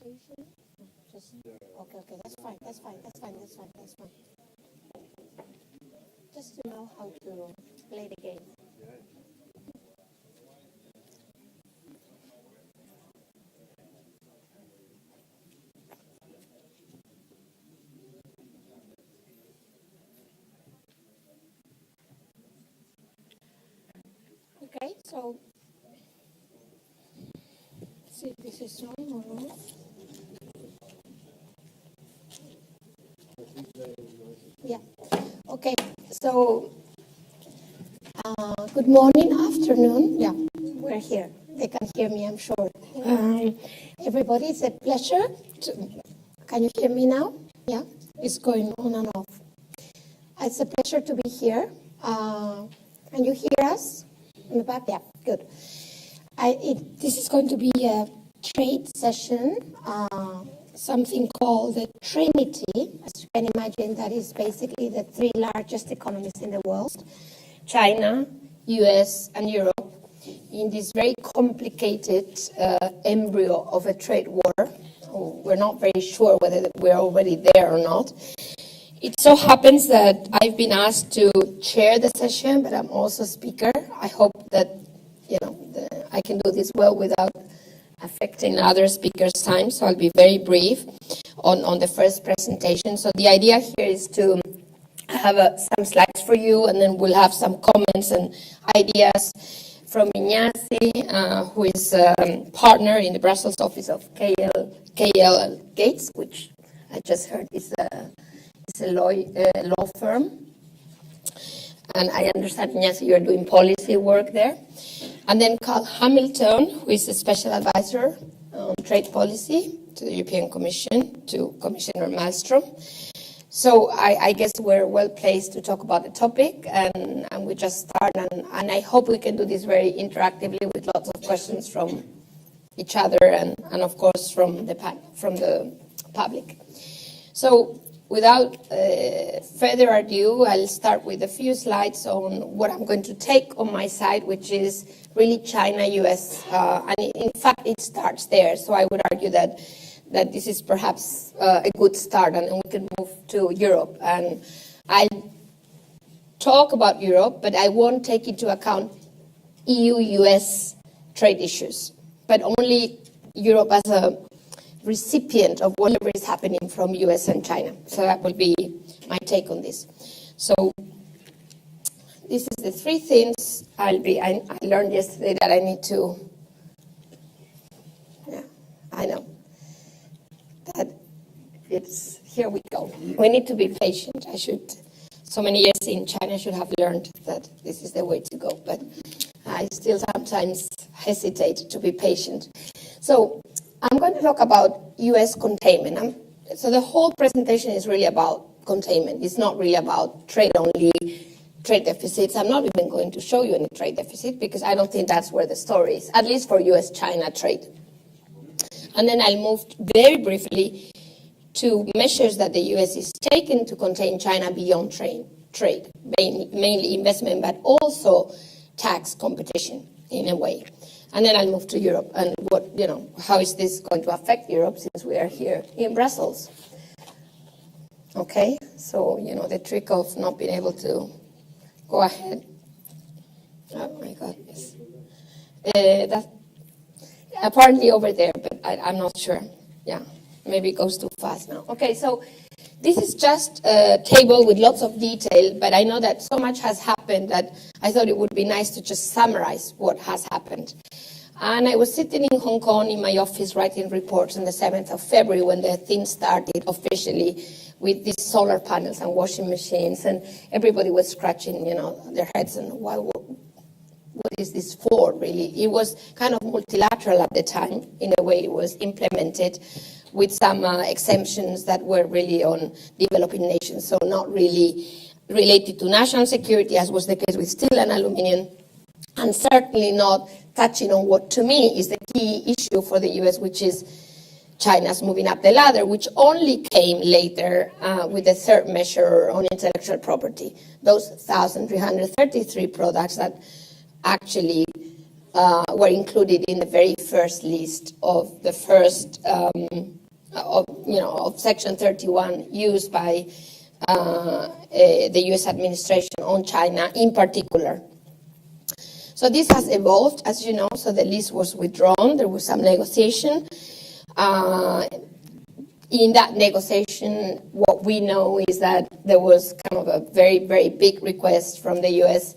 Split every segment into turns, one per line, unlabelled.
presentation? Just, okay, that's fine. Just to know how to play the game. Okay, so see if this is on or not. Yeah. Okay. So, good morning, afternoon. Yeah, we're here. They can hear me, I'm sure. Everybody, it's a pleasure. Can you hear me now? Yeah, it's going on and off. It's a pleasure to be here. Can you hear us in the back? Yeah, good. This is going to be a trade session, something called the Trinity. As you can imagine, that is basically the three largest economies in the world, China, US, and Europe, in this very complicated embryo of a trade war. So we're not very sure whether we're already there or not. It so happens that I've been asked to chair the session, but I'm also speaker. I hope that I can do this well without affecting other speakers' time, so I'll be very brief on the first presentation. So the idea here is to have some slides for you, and then we'll have some comments and ideas from Ignacy, who is a partner in the Brussels office of KL Gates, which I just heard is a law firm. And I understand, Ignacy, you're doing policy work there. And then Carl Hamilton, who is a special advisor on trade policy to the European Commission, to Commissioner Malmström. So I guess we're well placed to talk about the topic, and we just start. And I hope we can do this very interactively with lots of questions from each other and of course, from the public. So without further ado, I'll start with a few slides on what I'm going to take on my side, which is really China, US, and in fact, it starts there. So I would argue that this is perhaps a good start, and we can move to Europe. And I'll talk about Europe, but I won't take into account EU-US trade issues, but only Europe as a recipient of whatever is happening from US and China. So that will be my take on this. So this is the three things I learned yesterday that I need to, I know, that it's, here we go. We need to be patient. So many years in China, I should have learned that this is the way to go, but I still sometimes hesitate to be patient. So I'm going to talk about US containment. So the whole presentation is really about containment. It's not really about trade-only trade deficits. I'm not even going to show you any trade deficit because I don't think that's where the story is, at least for US-China trade. And then I'll move very briefly to measures that the US is taking to contain China beyond trade, mainly investment, but also tax competition in a way. And then I'll move to Europe and how is this going to affect Europe since we are here in Brussels? Okay, so, the trick of not being able to go ahead. Oh my goodness. That's apparently over there, but I'm not sure. Yeah, maybe it goes too fast now. Okay, so this is just a table with lots of detail, but I know that so much has happened that I thought it would be nice to just summarize what has happened. And I was sitting in Hong Kong in my office writing reports on the 7th of February when the thing started officially with these solar panels and washing machines, and everybody was scratching, their heads and what is this for, really? It was kind of multilateral at the time, in a way it was implemented with some exemptions that were really on developing nations, so not really related to national security, as was the case with steel and aluminium, and certainly not touching on what to me is the key issue for the US, which is China's moving up the ladder, which only came later with the third measure on intellectual property, those 1,333 products that actually were included in the very first list of the first, of Section 31 used by the U.S. administration on China in particular. So this has evolved, as you know, so the list was withdrawn. There was some negotiation. In that negotiation, what we know is that there was kind of a very, very big request from the U.S.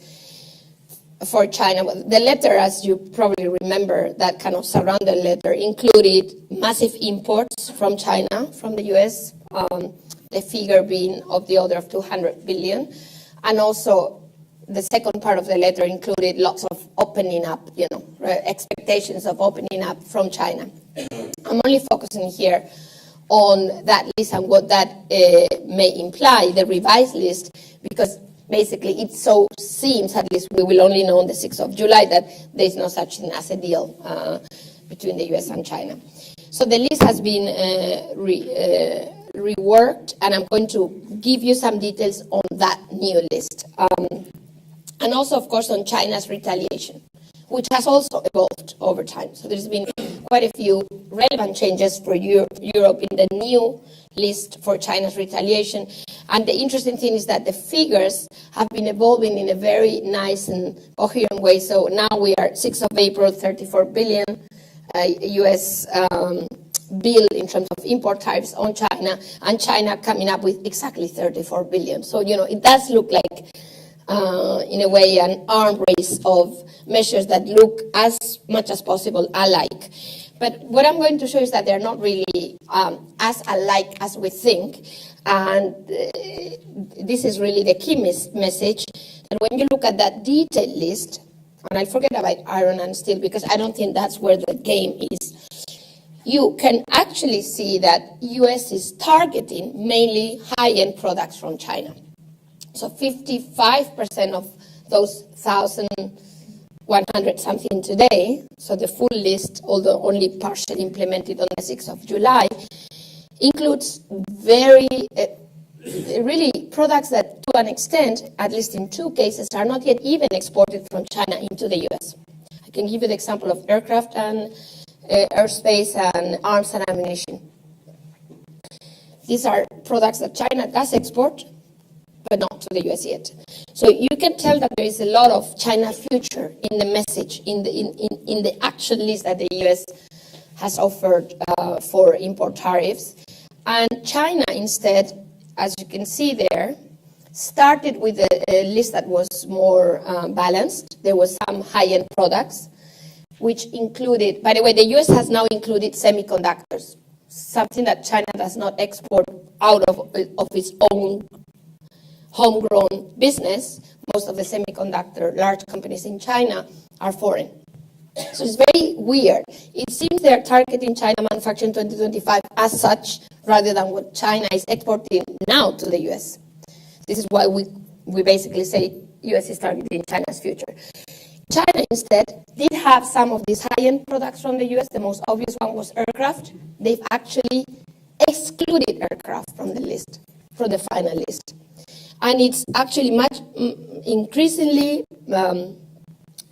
for China. The letter, as you probably remember, that kind of surrounded letter included massive imports from China, from the U.S., the figure being of the order of 200 billion. And also, the second part of the letter included lots of opening up, expectations of opening up from China. I'm only focusing here on that list and what that may imply, the revised list, because basically it so seems, at least we will only know on the 6th of July, that there is no such thing as a deal between the US and China. So the list has been reworked, and I'm going to give you some details on that new list. And also, of course, on China's retaliation, which has also evolved over time. So there's been quite a few relevant changes for Europe in the new list for China's retaliation. And the interesting thing is that the figures have been evolving in a very nice and coherent way. So now we are 6th of April, 34 billion US bill in terms of import tariffs on China, and China coming up with exactly 34 billion. So, it does look like, in a way, an arm race of measures that look as much as possible alike. But what I'm going to show is that they're not really as alike as we think. And this is really the key message. And when you look at that detailed list, and I forget about iron and steel because I don't think that's where the game is, you can actually see that US is targeting mainly high-end products from China. So 55% of those 1,100 something today, so the full list, although only partially implemented on the 6th of July, includes very, really products that to an extent, at least in 2 cases, are not yet even exported from China into the US. I can give you the example of aircraft and airspace and arms and ammunition. These are products that China does export, but not to the US yet. So you can tell that there is a lot of China future in the message, in the action list that the US has offered for import tariffs. And China instead, as you can see there, started with a list that was more balanced. There was some high-end products, which included, by the way, the US has now included semiconductors, something that China does not export out of its own homegrown business. Most of the semiconductor large companies in China are foreign. So it's very weird. It seems they're targeting China manufacturing 2025 as such, rather than what China is exporting now to the US. This is why we basically say US is targeting China's future. China instead did have some of these high-end products from the US. The most obvious one was aircraft. They've actually excluded aircraft from the list, from the final list. And it's actually much increasingly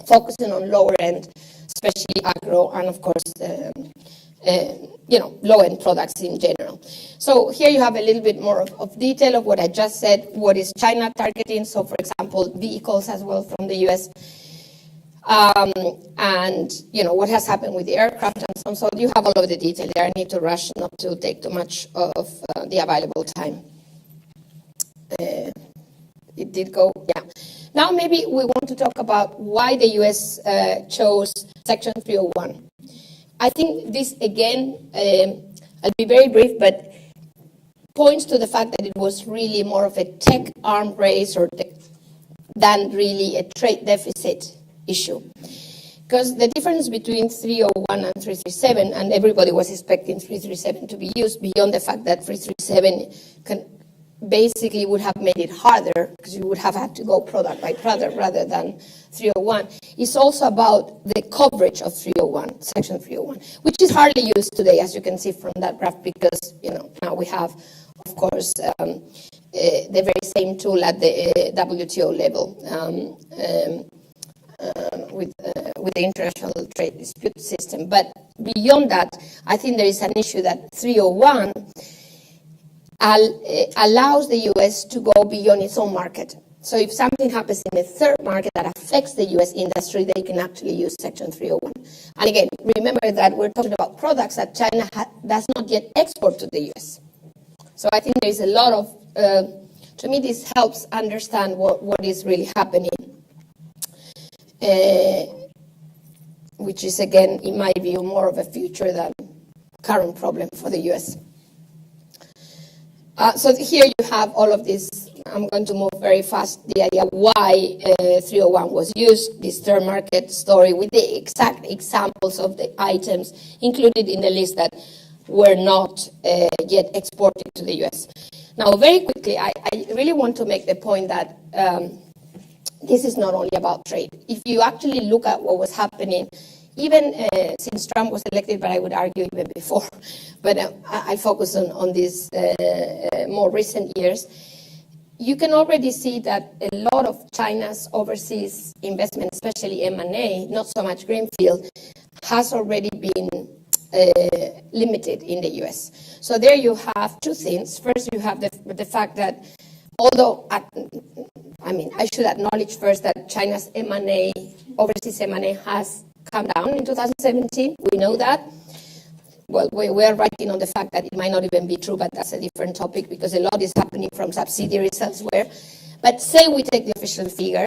focusing on lower end, especially agro, and of course, low-end products in general. So here you have a little bit more of detail of what I just said. What is China targeting? So, for example, vehicles as well from the US. And, what has happened with the aircraft and so on. So you have all of the detail there. I need to rush not to take too much of the available time. It did go, yeah. Now maybe we want to talk about why the US chose Section 301. I think this, again, I'll be very brief, but points to the fact that it was really more of a tech arm race than really a trade deficit issue. Because the difference between 301 and 337, and everybody was expecting 337 to be used, beyond the fact that 337 basically would have made it harder, because you would have had to go product by product rather than 301, is also about the coverage of 301, Section 301, which is hardly used today, as you can see from that graph, because now we have, of course, the very same tool at the WTO level. with the international trade dispute system. But beyond that, I think there is an issue that 301 allows the U.S. to go beyond its own market. So if something happens in a third market that affects the U.S. industry, they can actually use Section 301. And again, remember that we're talking about products that China does not yet export to the U.S. So I think there is a lot of, to me, this helps understand what is really happening, which is, again, in my view, more of a future than current problem for the U.S. So here you have all of this. I'm going to move very fast. The idea why 301 was used, this third market story with the exact examples of the items included in the list that were not yet exported to the U.S. Now, very quickly, I really want to make the point that this is not only about trade. If you actually look at what was happening, even since Trump was elected, but I would argue even before, but I focus on these more recent years, you can already see that a lot of China's overseas investment, especially M&A, not so much greenfield, has already been limited in the U.S. So there you have two things. First, you have the fact that although, I should acknowledge first that China's M&A, overseas M&A has come down in 2017. We know that. Well, we're writing on the fact that it might not even be true, but that's a different topic because a lot is happening from subsidiaries elsewhere. But say we take the official figures,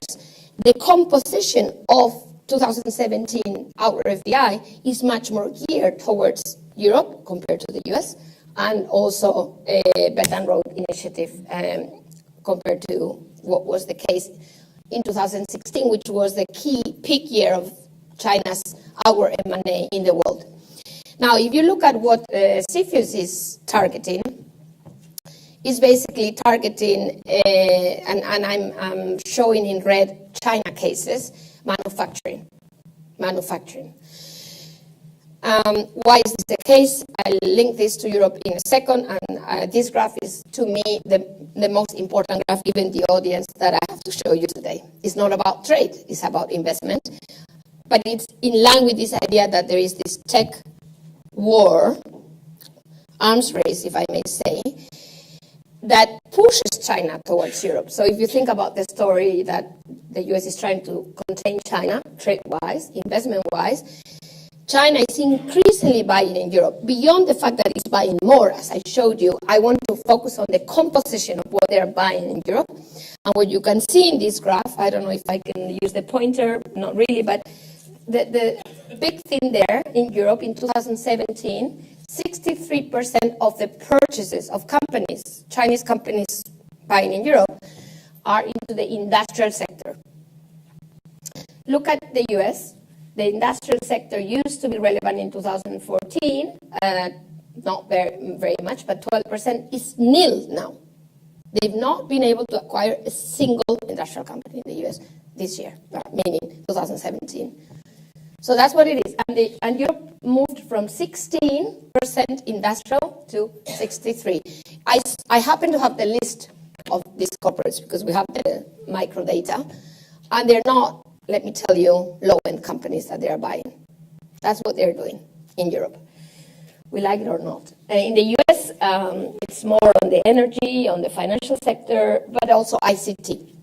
the composition of 2017 our FDI is much more geared towards Europe compared to the US, and also a Belt and Road Initiative compared to what was the case in 2016, which was the key peak year of China's our M&A in the world. Now, if you look at what CFIUS is targeting, is basically targeting, and I'm showing in red China cases, manufacturing. Why is this the case? I'll link this to Europe in a second, and this graph is, to me, the most important graph given the audience that I have to show you today. It's not about trade, it's about investment, but it's in line with this idea that there is this tech war, arms race, if I may say, that pushes China towards Europe. So if you think about the story that the US is trying to contain China, trade-wise, investment-wise, China is increasingly buying in Europe. Beyond the fact that it's buying more, as I showed you, I want to focus on the composition of what they're buying in Europe. And what you can see in this graph, I don't know if I can use the pointer, not really, but the big thing there in Europe in 2017, 63% of the purchases of companies, Chinese companies buying in Europe, are into the industrial sector. Look at the US. The industrial sector used to be relevant in 2014, not very much, but 12% is nil now. They've not been able to acquire a single industrial company in the US this year, meaning 2017. So that's what it is. And Europe moved from 16% industrial to 63%. I happen to have the list of these corporates because we have the micro data, and they're not, let me tell you, low-end companies that they're buying. That's what they're doing in Europe. We like it or not. In the US, it's more on the energy, on the financial sector, but also ICT.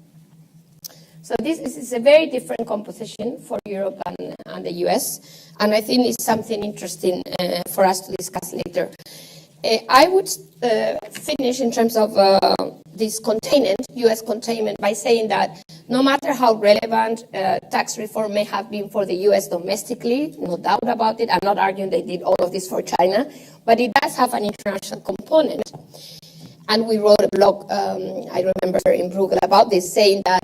So this is a very different composition for Europe and the US, and I think it's something interesting for us to discuss later. I would finish in terms of this containment, US containment, by saying that no matter how relevant tax reform may have been for the US domestically, no doubt about it, I'm not arguing they did all of this for China, but it does have an international component. And we wrote a blog, I remember in Bruegel about this, saying that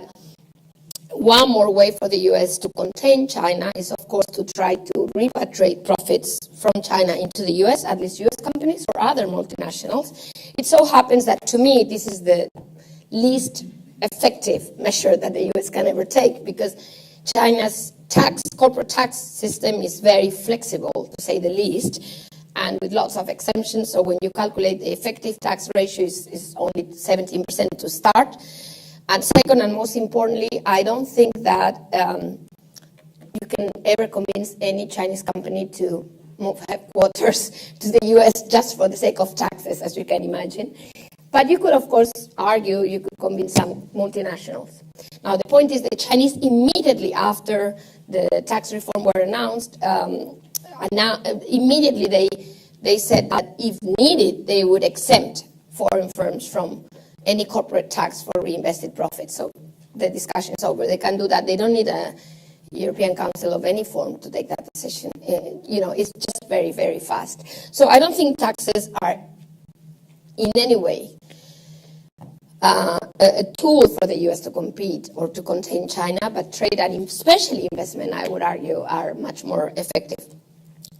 one more way for the US to contain China is, of course, to try to repatriate profits from China into the US, at least US companies or other multinationals. It so happens that, to me, this is the least effective measure that the US can ever take, because China's corporate tax system is very flexible, to say the least, and with lots of exemptions. So when you calculate the effective tax ratio is only 17% to start. And second, and most importantly, I don't think that you can ever convince any Chinese company to move headquarters to the US just for the sake of taxes, as you can imagine. But you could, of course, argue, you could convince some multinationals. Now, the point is the Chinese, immediately after the tax reform were announced, immediately they said that if needed, they would exempt foreign firms from any corporate tax for reinvested profits. So the discussion is over. They can do that. They don't need a European Council of any form to take that decision. It's just very, very fast. So I don't think taxes are in any way a tool for the U.S. to compete or to contain China, but trade and especially investment, I would argue, are much more effective.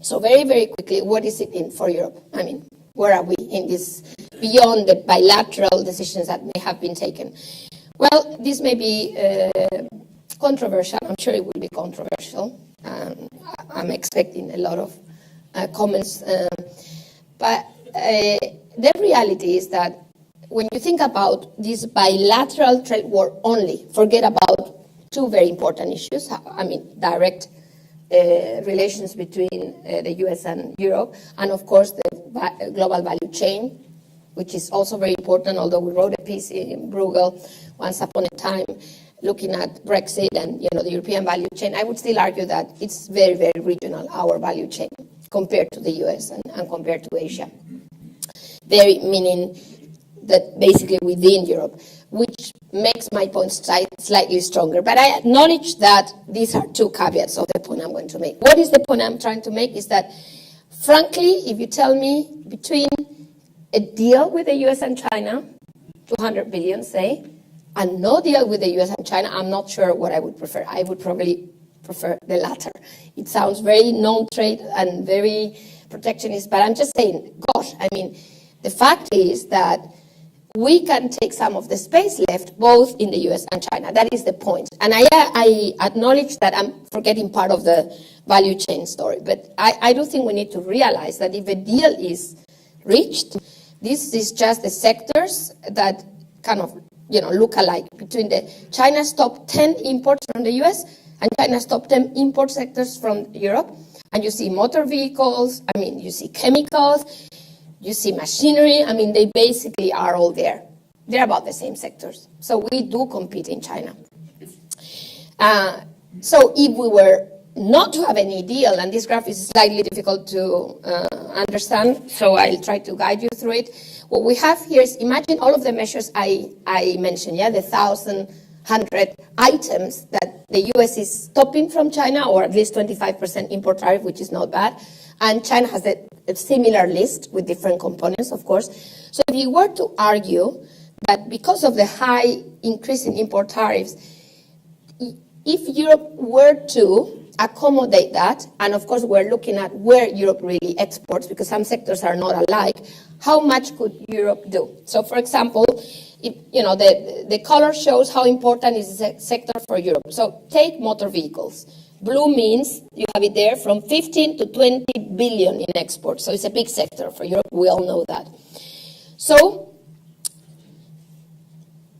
So very, very quickly, what is it in for Europe? I mean, where are we in this, beyond the bilateral decisions that may have been taken? Well, this may be controversial. I'm sure it will be controversial. I'm expecting a lot of comments. But the reality is that when you think about this bilateral trade war only, forget about two very important issues. I mean, direct relations between the US and Europe, and of course the global value chain, which is also very important, although we wrote a piece in Bruegel once upon a time looking at Brexit and the European value chain. I would still argue that it's very, very regional, our value chain, compared to the US and compared to Asia. Very meaning that basically within Europe, which makes my point slightly stronger. But I acknowledge that these are two caveats of the point I'm going to make. What is the point I'm trying to make is that, frankly, if you tell me between a deal with the US and China, 200 billion, say, and no deal with the US and China, I'm not sure what I would prefer. I would probably prefer the latter. It sounds very non-trade and very protectionist, but I'm just saying, gosh, I mean, the fact is that we can take some of the space left both in the US and China. That is the point. And I acknowledge that I'm forgetting part of the value chain story. But I do think we need to realize that if a deal is reached, this is just the sectors that kind of look alike between the China's top 10 imports from the US and China's top 10 import sectors from Europe. And you see motor vehicles, you see chemicals, you see machinery. They basically are all there. They're about the same sectors. So we do compete in China. So if we were not to have any deal, and this graph is slightly difficult to understand, so I'll try to guide you through it. What we have here is, imagine all of the measures I mentioned, the 1,100 items that the US is stopping from China, or at least 25% import tariff, which is not bad. And China has a similar list with different components, of course. So if you were to argue that because of the high increase in import tariffs, if Europe were to accommodate that, and of course we're looking at where Europe really exports, because some sectors are not alike, how much could Europe do? So for example, the color shows how important is this sector for Europe. So take motor vehicles. Blue means you have it there from 15 to 20 billion in exports. So it's a big sector for Europe. We all know that. So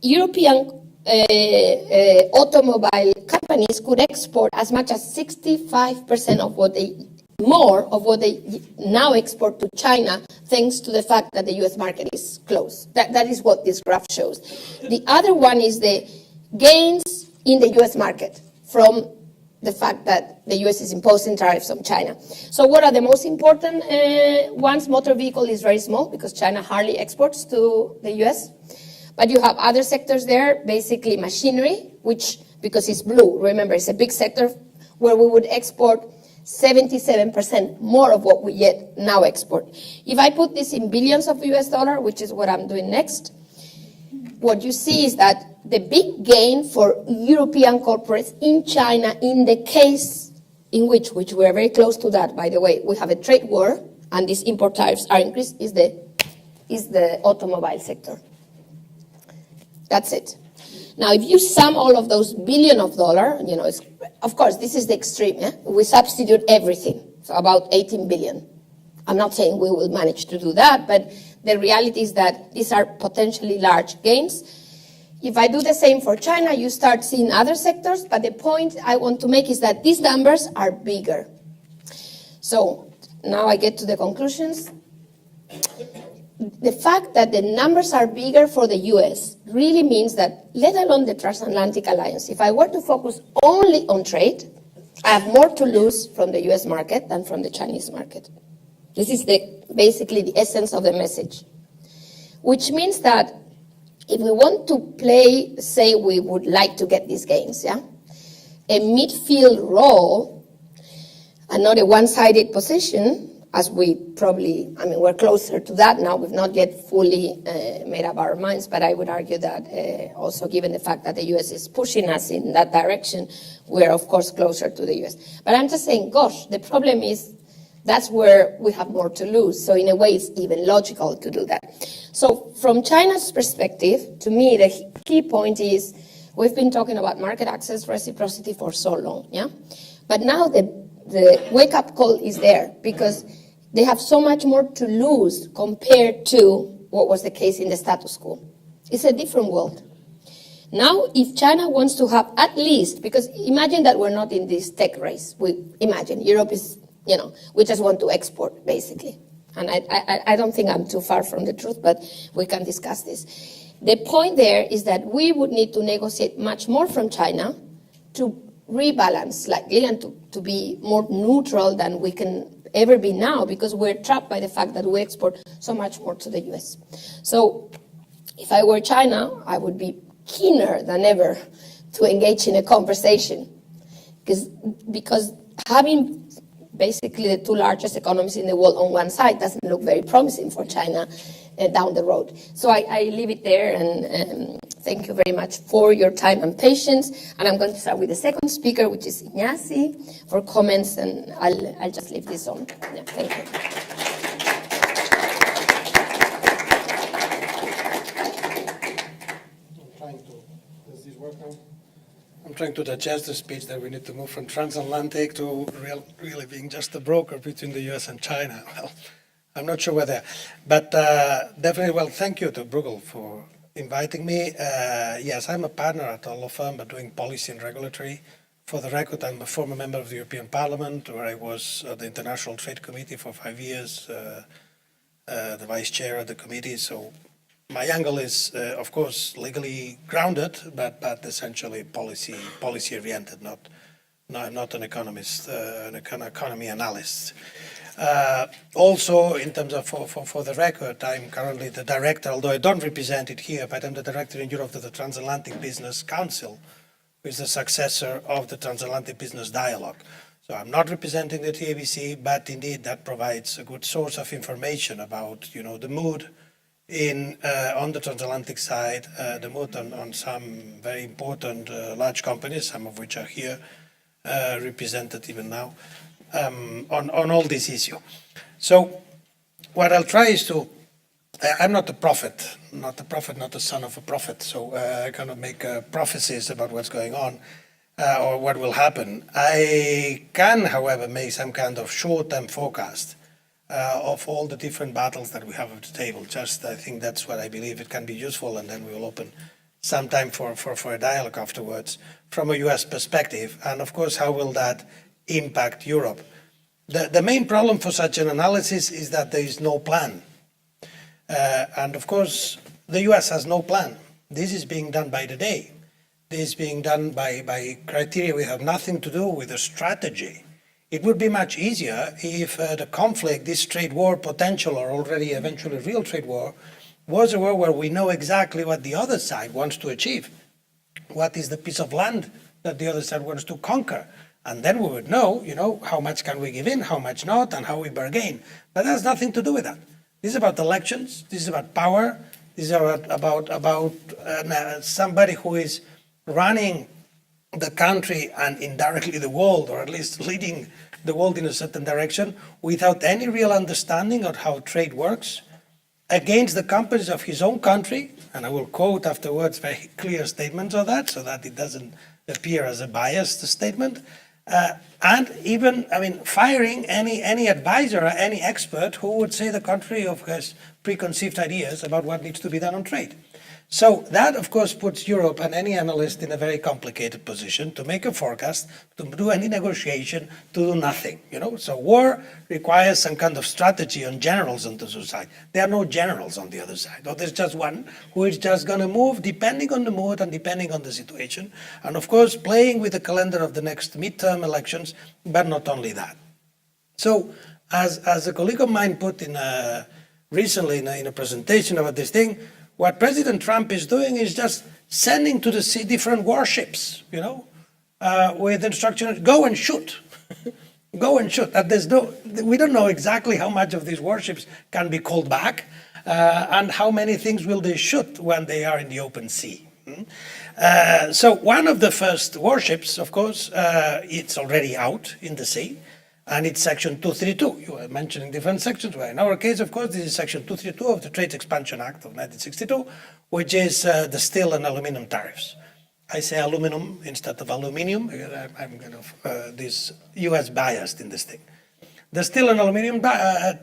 European automobile companies could export as much as 65% of what they now export to China, thanks to the fact that the US market is closed. That is what this graph shows. The other one is the gains in the US market from the fact that the US is imposing tariffs on China. So what are the most important ones? Motor vehicle is very small because China hardly exports to the US. But you have other sectors there, basically machinery, which, because it's blue, remember, it's a big sector where we would export 77% more of what we yet now export. If I put this in billions of US dollars, which is what I'm doing next, what you see is that the big gain for European corporates in China, in the case in which we're very close to that, by the way, we have a trade war and these import tariffs are increased, is the automobile sector. That's it. Now, if you sum all of those billion of dollars, of course, this is the extreme. We substitute everything, so about 18 billion. I'm not saying we will manage to do that, but the reality is that these are potentially large gains. if I do the same for China, you start seeing other sectors, but the point I want to make is that these numbers are bigger. So now I get to the conclusions. The fact that the numbers are bigger for the US really means that, let alone the transatlantic alliance, if I were to focus only on trade, I have more to lose from the US market than from the Chinese market. This is basically the essence of the message. Which means that if we want to play, say we would like to get these gains, yeah, a midfield role and not a one-sided position, as we probably, we're closer to that now. We've not yet fully made up our minds, but I would argue that also given the fact that the US is pushing us in that direction, we're of course closer to the US. But I'm just saying, gosh, the problem is that's where we have more to lose. So in a way, it's even logical to do that. So from China's perspective, to me, the key point is we've been talking about market access reciprocity for so long, yeah? But now the wake-up call is there because they have so much more to lose compared to what was the case in the status quo. It's a different world. Now, if China wants to have at least, because imagine that we're not in this tech race. Imagine Europe is, we just want to export, basically. And I don't think I'm too far from the truth, but we can discuss this. The point there is that we would need to negotiate much more from China to rebalance slightly and to be more neutral than we can ever be now, because we're trapped by the fact that we export so much more to the US. So if I were China, I would be keener than ever to engage in a conversation, because having basically the two largest economies in the world on one side doesn't look very promising for China down the road. So I leave it there, and thank you very much for your time and patience. And I'm going to start with the second speaker, which is Ignacy, for comments, and I'll just leave this on. Yeah, thank you.
Does this work now? I'm trying to digest the speech that we need to move from transatlantic to really being just a broker between the US and China. Well, I'm not sure we're there. But definitely, well, thank you to Bruegel for inviting me. Yes, I'm a partner at a law firm, but doing policy and regulatory. For the record, I'm a former member of the European Parliament, where I was at the International Trade Committee for 5 years, the vice chair of the committee. So my angle is, of course, legally grounded, but essentially policy-oriented, not an economist, an economy analyst. Also, in terms of, for the record, I'm currently the director, although I don't represent it here, but I'm the director in Europe of the Transatlantic Business Council, which is the successor of the Transatlantic Business Dialogue. So I'm not representing the TABC, but indeed that provides a good source of information about, the mood on the transatlantic side, the mood on some very important large companies, some of which are here represented even now, on all this issue. So what I'll try is to, I'm not a prophet, not the son of a prophet, so I cannot make prophecies about what's going on or what will happen. I can, however, make some kind of short-term forecast of all the different battles that we have at the table. Just, I think that's what I believe it can be useful, and then we will open some time for a dialogue afterwards from a US perspective. And of course, how will that impact Europe? The main problem for such an analysis is that there is no plan. And of course, the US has no plan. This is being done by the day. This is being done by criteria we have nothing to do with a strategy. It would be much easier if the conflict, this trade war potential or already eventually real trade war, was a war where we know exactly what the other side wants to achieve. What is the piece of land that the other side wants to conquer? And then we would know, how much can we give in, how much not, and how we bargain. But that has nothing to do with that. This is about elections. This is about power. This is about somebody who is running the country and indirectly the world, or at least leading the world in a certain direction, without any real understanding of how trade works, against the companies of his own country, and I will quote afterwards very clear statements of that, so that it doesn't appear as a biased statement, and even, firing any advisor or any expert who would say the country of his preconceived ideas about what needs to be done on trade. So that, of course, puts Europe and any analyst in a very complicated position to make a forecast, to do any negotiation, to do nothing. So war requires some kind of strategy on generals on the other side. There are no generals on the other side. Or there's just one who is just going to move depending on the mood and depending on the situation. And of course, playing with the calendar of the next midterm elections, but not only that. So, as a colleague of mine put in recently in a presentation about this thing, what President Trump is doing is just sending to the sea different warships, with instructions, go and shoot. Go and shoot. We don't know exactly how much of these warships can be called back, and how many things will they shoot when they are in the open sea. So one of the first warships, of course, it's already out in the sea. And it's Section 232. You were mentioning different sections. Well, in our case, of course, this is Section 232 of the Trade Expansion Act of 1962, which is the steel and aluminum tariffs. I say aluminum instead of aluminium because I'm kind of this U.S. biased in this thing. The steel and aluminum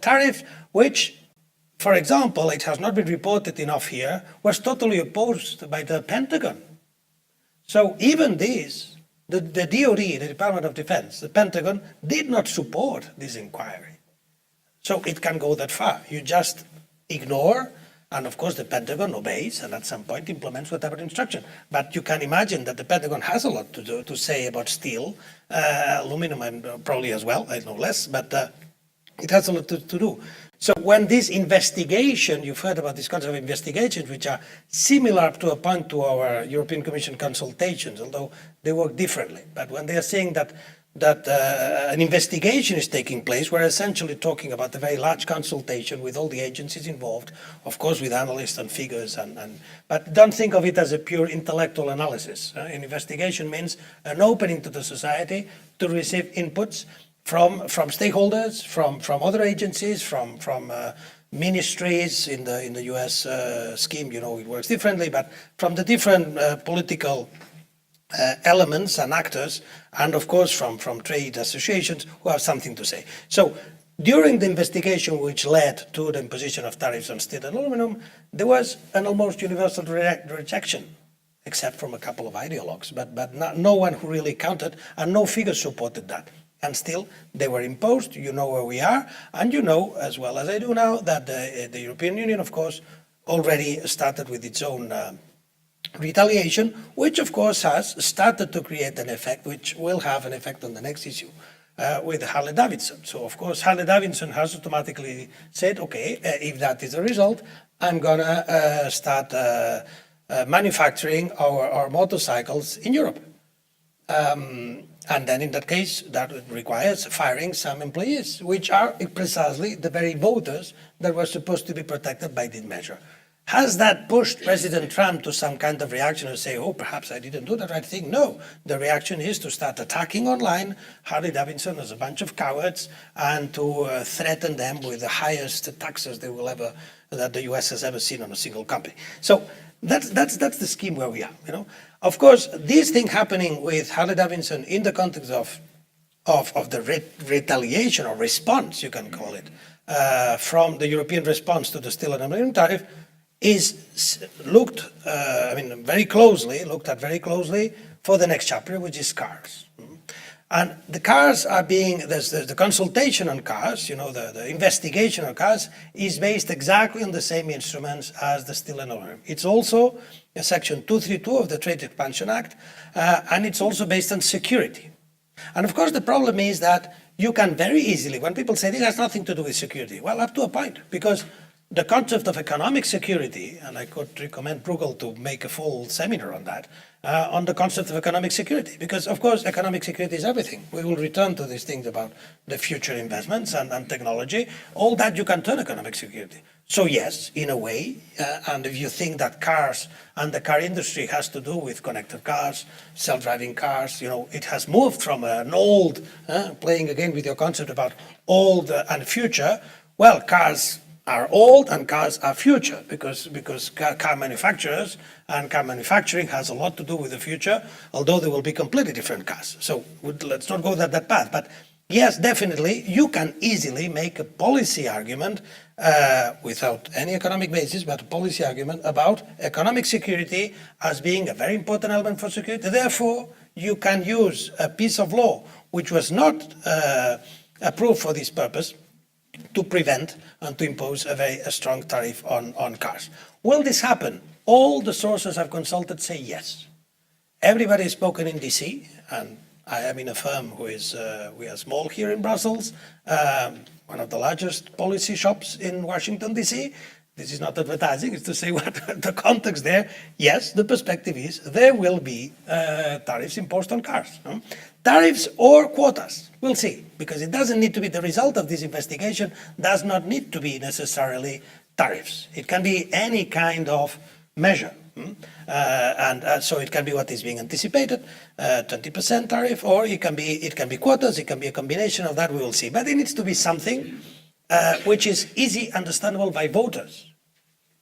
tariff, which, for example, it has not been reported enough here, was totally opposed by the Pentagon. So even this, the DoD, the Department of Defense, the Pentagon, did not support this inquiry. So it can go that far. You just ignore, and of course the Pentagon obeys, and at some point implements whatever instruction. But you can imagine that the Pentagon has a lot to say about steel, aluminum, and probably as well, I know less, but it has a lot to do. So when this investigation, you've heard about this concept of investigations, which are similar to a point to our European Commission consultations, although they work differently. But when they are saying that an investigation is taking place, we're essentially talking about a very large consultation with all the agencies involved, of course with analysts and figures, but don't think of it as a pure intellectual analysis. An investigation means an opening to the society to receive inputs from stakeholders, from other agencies, from ministries in the U.S. scheme. It works differently, but from the different political elements and actors, and of course from trade associations who have something to say. So during the investigation which led to the imposition of tariffs on steel and aluminum, there was an almost universal rejection, except from a couple of ideologues, but no one who really counted, and no figures supported that. And still, they were imposed. You know where we are, and you know, as well as I do now, that the European Union, of course, already started with its own retaliation, which, of course, has started to create an effect, which will have an effect on the next issue with Harley-Davidson. So, of course, Harley-Davidson has automatically said, okay, if that is the result, I'm going to start manufacturing our motorcycles in Europe. And then in that case, that requires firing some employees, which are precisely the very voters that were supposed to be protected by this measure. Has that pushed President Trump to some kind of reaction and say, oh, perhaps I didn't do the right thing? No. The reaction is to start attacking online Harley-Davidson as a bunch of cowards and to threaten them with the highest taxes that the U.S. has ever seen on a single company. So that's the scheme where we are. Of course, this thing happening with Harley-Davidson in the context of the retaliation or response, you can call it, from the European response to the steel and aluminum tariff is looked at very closely for the next chapter, which is cars. And the cars are there's the consultation on cars, the investigation on cars is based exactly on the same instruments as the steel and aluminum. It's also a Section 232 of the Trade Expansion Act, and it's also based on security. And of course, the problem is that you can very easily, when people say this has nothing to do with security, well, up to a point, because the concept of economic security, and I could recommend Bruegel to make a full seminar on that, on the concept of economic security, because of course economic security is everything. We will return to these things about the future investments and technology. All that you can turn economic security. So yes, in a way, and if you think that cars and the car industry has to do with connected cars, self-driving cars, it has moved from an old, playing again with your concept about old and future, well, cars are old and cars are future because car manufacturers and car manufacturing has a lot to do with the future, although they will be completely different cars. So let's not go that path. But yes, definitely, you can easily make a policy argument without any economic basis, but a policy argument about economic security as being a very important element for security. Therefore, you can use a piece of law which was not approved for this purpose to prevent and to impose a strong tariff on cars. Will this happen? All the sources I've consulted say yes. Everybody has spoken in DC, and I am in a firm we are small here in Brussels, one of the largest policy shops in Washington, DC. This is not advertising, it's to say what the context there. Yes, the perspective is there will be tariffs imposed on cars. Tariffs or quotas, we'll see, because it doesn't need to be the result of this investigation, does not need to be necessarily tariffs. It can be any kind of measure. So it can be what is being anticipated, 20% tariff, or it can be quotas, it can be a combination of that, we will see. But it needs to be something which is easy understandable by voters.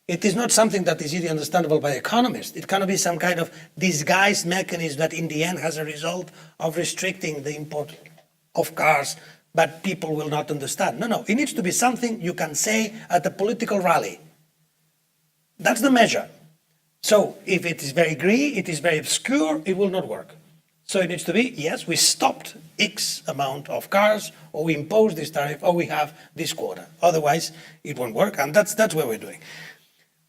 It is not something that is easily understandable by economists. It cannot be some kind of disguised mechanism that in the end has a result of restricting the import of cars, but people will not understand. No, it needs to be something you can say at a political rally. That's the measure. So if it is very grey, it is very obscure, it will not work. So it needs to be, yes, we stopped X amount of cars, or we imposed this tariff, or we have this quota. Otherwise, it won't work, and that's what we're doing.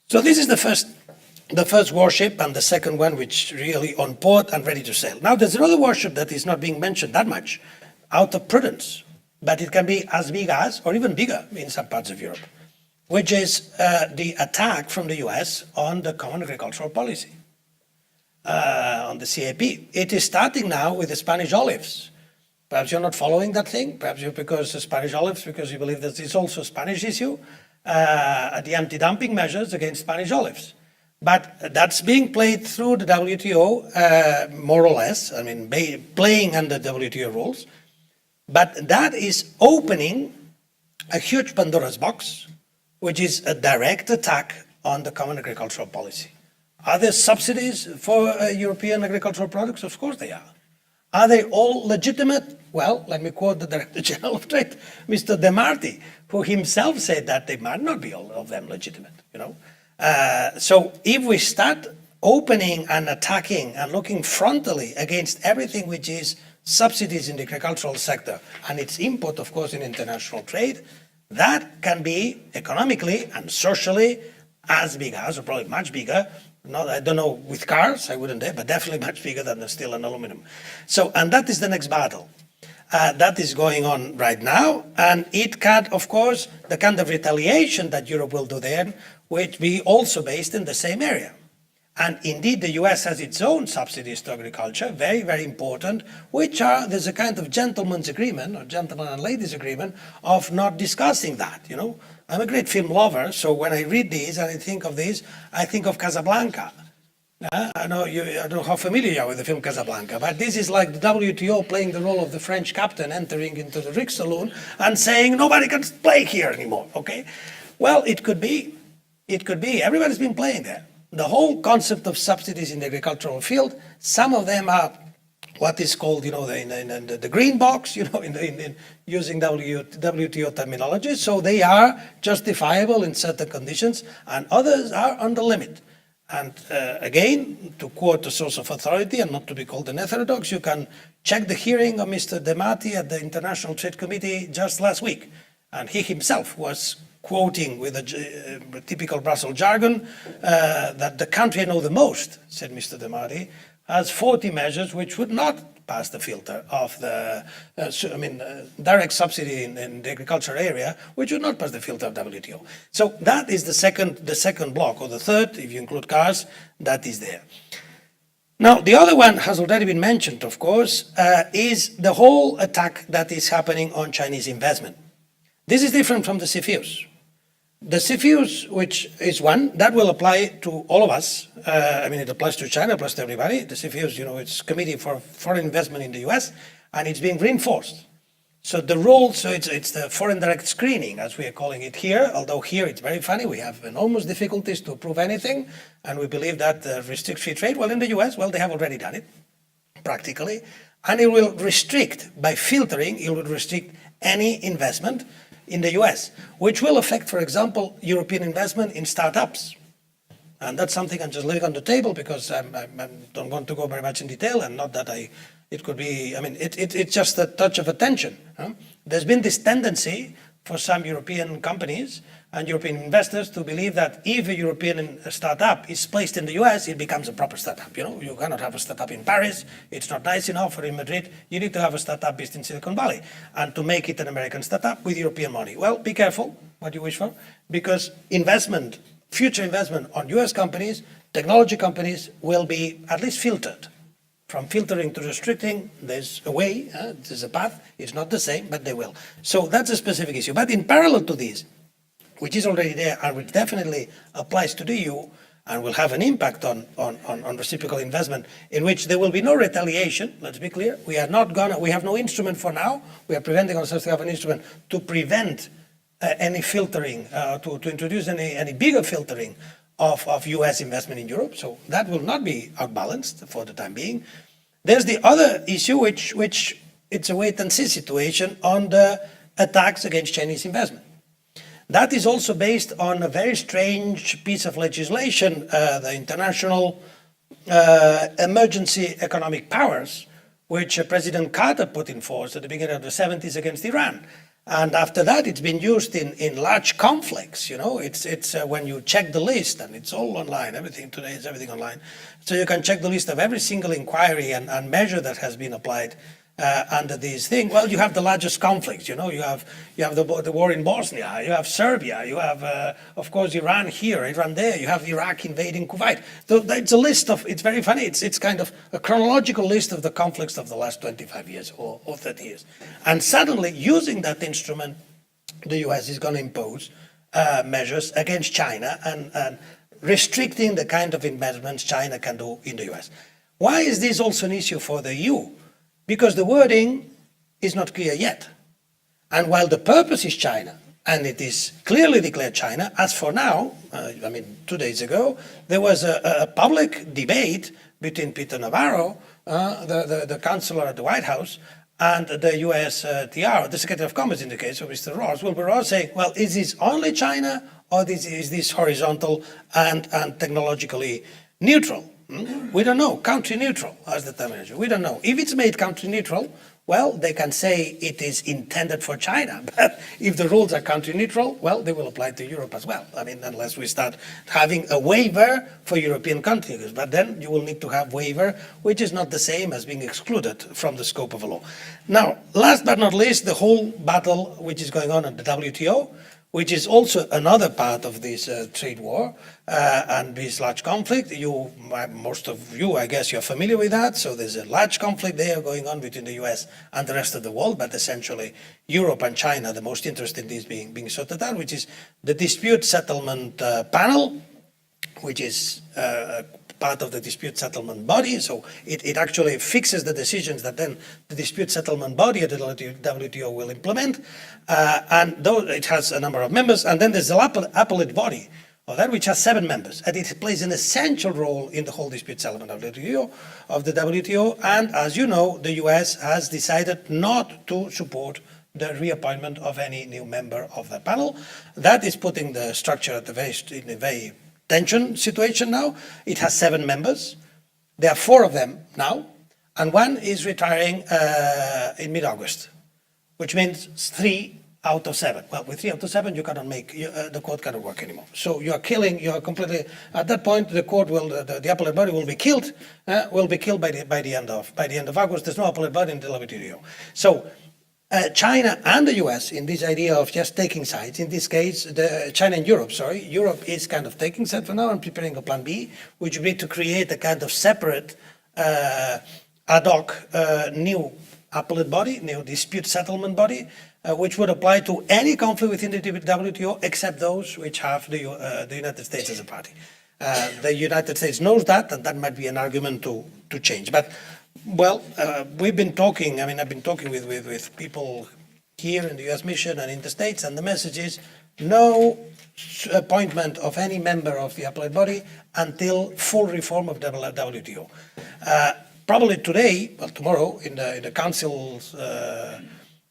So this is the first warship, and the second one which really on port and ready to sail. Now there's another warship that is not being mentioned that much, out of prudence, but it can be as big as, or even bigger in some parts of Europe, which is the attack from the US on the Common Agricultural Policy, on the CAP. It is starting now with the Spanish olives. Perhaps you're not following that thing, perhaps you're because the Spanish olives, because you believe that it's also a Spanish issue, the anti-dumping measures against Spanish olives. But that's being played through the WTO, more or less, I mean, playing under WTO rules. But that is opening a huge Pandora's box, which is a direct attack on the Common Agricultural Policy. Are there subsidies for European agricultural products? Of course they are. Are they all legitimate? Well, let me quote the Director General of Trade, Mr. De Marti, who himself said that they might not be all of them legitimate, So if we start opening and attacking and looking frontally against everything which is subsidies in the agricultural sector and its import, of course, in international trade, that can be economically and socially as big as, or probably much bigger. I don't know with cars, I wouldn't dare, but definitely much bigger than the steel and aluminum. So, and that is the next battle. That is going on right now, and it can, of course, the kind of retaliation that Europe will do then, which be also based in the same area. And indeed, the US has its own subsidies to agriculture, very, very important, which there's a kind of gentleman's agreement, or gentleman and ladies agreement, of not discussing that, I'm a great film lover, so when I read these and I think of this, I think of Casablanca. I don't know how familiar you are with the film Casablanca, but this is like the WTO playing the role of the French captain entering into the Rick saloon and saying, nobody can play here anymore, okay? Well, it could be. Everybody's been playing there. The whole concept of subsidies in the agricultural field, some of them are what is called, the green box, in using WTO terminology. So they are justifiable in certain conditions, and others are on the limit. And again, to quote a source of authority and not to be called an heterodox, you can check the hearing of Mr. De Marti at the International Trade Committee just last week. And he himself was quoting with a typical Brussels jargon that the country I know the most, said Mr. De Marti, has 40 measures which would not pass the filter of the direct subsidy in the agriculture area, which would not pass the filter of WTO. So that is the second block, or the third, if you include cars, that is there. Now, the other one has already been mentioned, of course, is the whole attack that is happening on Chinese investment. This is different from the CFIUS. The CFIUS, which is one, that will apply to all of us. It applies to China, applies to everybody. The CFIUS, it's Committee for Foreign Investment in the US, and it's being reinforced. So the role, it's the foreign direct screening, as we are calling it here, although here it's very funny, we have enormous difficulties to approve anything, and we believe that restrict free trade. Well, in the US, they have already done it. practically, and it will restrict, by filtering, it will restrict any investment in the US, which will affect, for example, European investment in startups. And that's something I'm just leaving on the table because I don't want to go very much in detail, and not that it could be, it's just a touch of attention. There's been this tendency for some European companies and European investors to believe that if a European startup is placed in the US, it becomes a proper startup. You cannot have a startup in Paris, it's not nice enough, or in Madrid. You need to have a startup based in Silicon Valley, and to make it an American startup with European money. Well, be careful what you wish for, because future investment on US companies, technology companies, will be at least filtered. From filtering to restricting, there's a way, there's a path. It's not the same, but they will. So that's a specific issue. But in parallel to this, which is already there and which definitely applies to the EU and will have an impact on reciprocal investment, in which there will be no retaliation, let's be clear. We have no instrument for now. We are preventing ourselves to have an instrument to prevent any filtering, to introduce any bigger filtering of US investment in Europe. So that will not be outbalanced for the time being. There's the other issue, which it's a wait-and-see situation on the attacks against Chinese investment. That is also based on a very strange piece of legislation, the International Emergency Economic Powers, which President Carter put in force at the beginning of the 70s against Iran. And after that, it's been used in large conflicts. It's when you check the list, and it's all online. Everything today is everything online. So you can check the list of every single inquiry and measure that has been applied under these things. Well, you have the largest conflicts. You have the war in Bosnia. You have Serbia. You have, of course, Iran here, Iran there. You have Iraq invading Kuwait. So it's a list of. It's very funny. It's kind of a chronological list of the conflicts of the last 25 years or 30 years. And suddenly, using that instrument, the US is going to impose measures against China and restricting the kind of investments China can do in the US. Why is this also an issue for the EU? Because the wording is not clear yet. And while the purpose is China, and it is clearly declared China, as for now, 2 days ago, there was a public debate between Peter Navarro, the counselor at the White House, and the US TR, the Secretary of Commerce in the case of Mr. Ross, Wilbur Ross, saying, well, is this only China, or is this horizontal and technologically neutral? We don't know. Country neutral as the terminology. We don't know. If it's made country neutral, well, they can say it is intended for China. But if the rules are country neutral, well, they will apply to Europe as well. Unless we start having a waiver for European countries. But then you will need to have waiver, which is not the same as being excluded from the scope of a law. Now, last but not least, the whole battle which is going on at the WTO, which is also another part of this trade war and this large conflict. Most of you, I guess, you're familiar with that. So there's a large conflict there going on between the US and the rest of the world, but essentially Europe and China, the most interested in this being sorted out, which is the dispute settlement panel, which is part of the dispute settlement body. So it actually fixes the decisions that then the dispute settlement body at the WTO will implement. And though it has a number of members, and then there's the appellate body of that, which has 7 members. And it plays an essential role in the whole dispute settlement of the WTO. And as you know, the US has decided not to support the reappointment of any new member of the panel. That is putting the structure at in a very tension situation now. It has 7 members. There are 4 of them now, and 1 is retiring in mid-August, which means 3 out of 7. Well, with 3 out of 7, you cannot make the court cannot work anymore. So you are completely at that point. The court will, the appellate body will be killed. By the end of August. There's no appellate body in the WTO. So China and the US in this idea of just taking sides, in this case, China and Europe, Europe is kind of taking sides for now and preparing a plan B, which would be to create a kind of separate ad hoc new appellate body, new dispute settlement body, which would apply to any conflict within the WTO except those which have the United States as a party. The United States knows that, and that might be an argument to change. But well, we've been talking, I've been talking with people here in the US mission and in the States, and the message is no appointment of any member of the appellate body until full reform of the WTO. probably today, well, tomorrow, in the Council's, the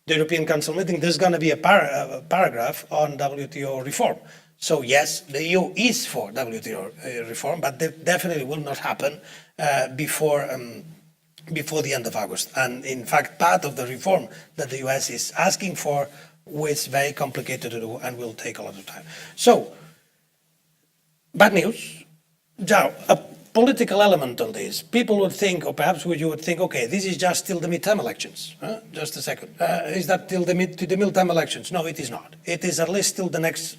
European Council meeting, there's going to be a paragraph on WTO reform. So yes, the EU is for WTO reform, but that definitely will not happen before the end of August. And in fact, part of the reform that the US is asking for is very complicated to do and will take a lot of time. So, bad news. Now, a political element on this. People would think, or perhaps you would think, okay, this is just till the midterm elections. Just a second. Is that till the midterm elections? No, it is not. It is at least till the next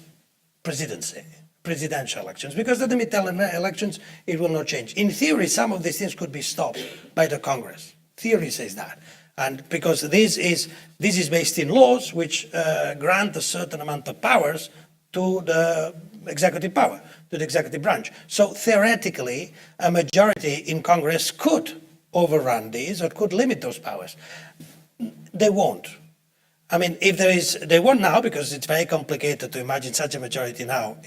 presidential elections, because at the midterm elections, it will not change. In theory, some of these things could be stopped by the Congress. Theory says that. And because this is based in laws which grant a certain amount of powers to the executive power, to the executive branch. So theoretically, a majority in Congress could overrun these or could limit those powers. They won't. I mean, if there is, they won't now, because it's very complicated to imagine such a majority now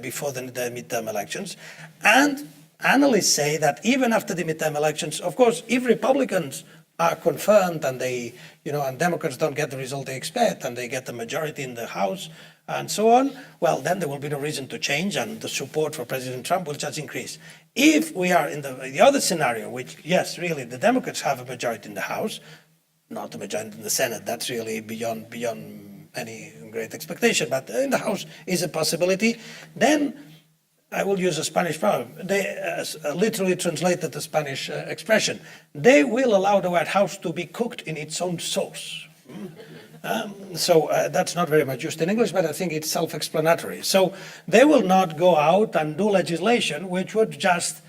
before the midterm elections. And analysts say that even after the midterm elections, of course, if Republicans are confirmed and they, and Democrats don't get the result they expect and they get the majority in the House and so on, well, then there will be no reason to change and the support for President Trump will just increase. If we are in the other scenario, which, yes, really, the Democrats have a majority in the House, not a majority in the Senate, that's really beyond any great expectation, but in the House is a possibility, then I will use a Spanish proverb. They literally translated the Spanish expression. They will allow the White House to be cooked in its own sauce. So that's not very much used in English, but I think it's self-explanatory. So they will not go out and do legislation which would just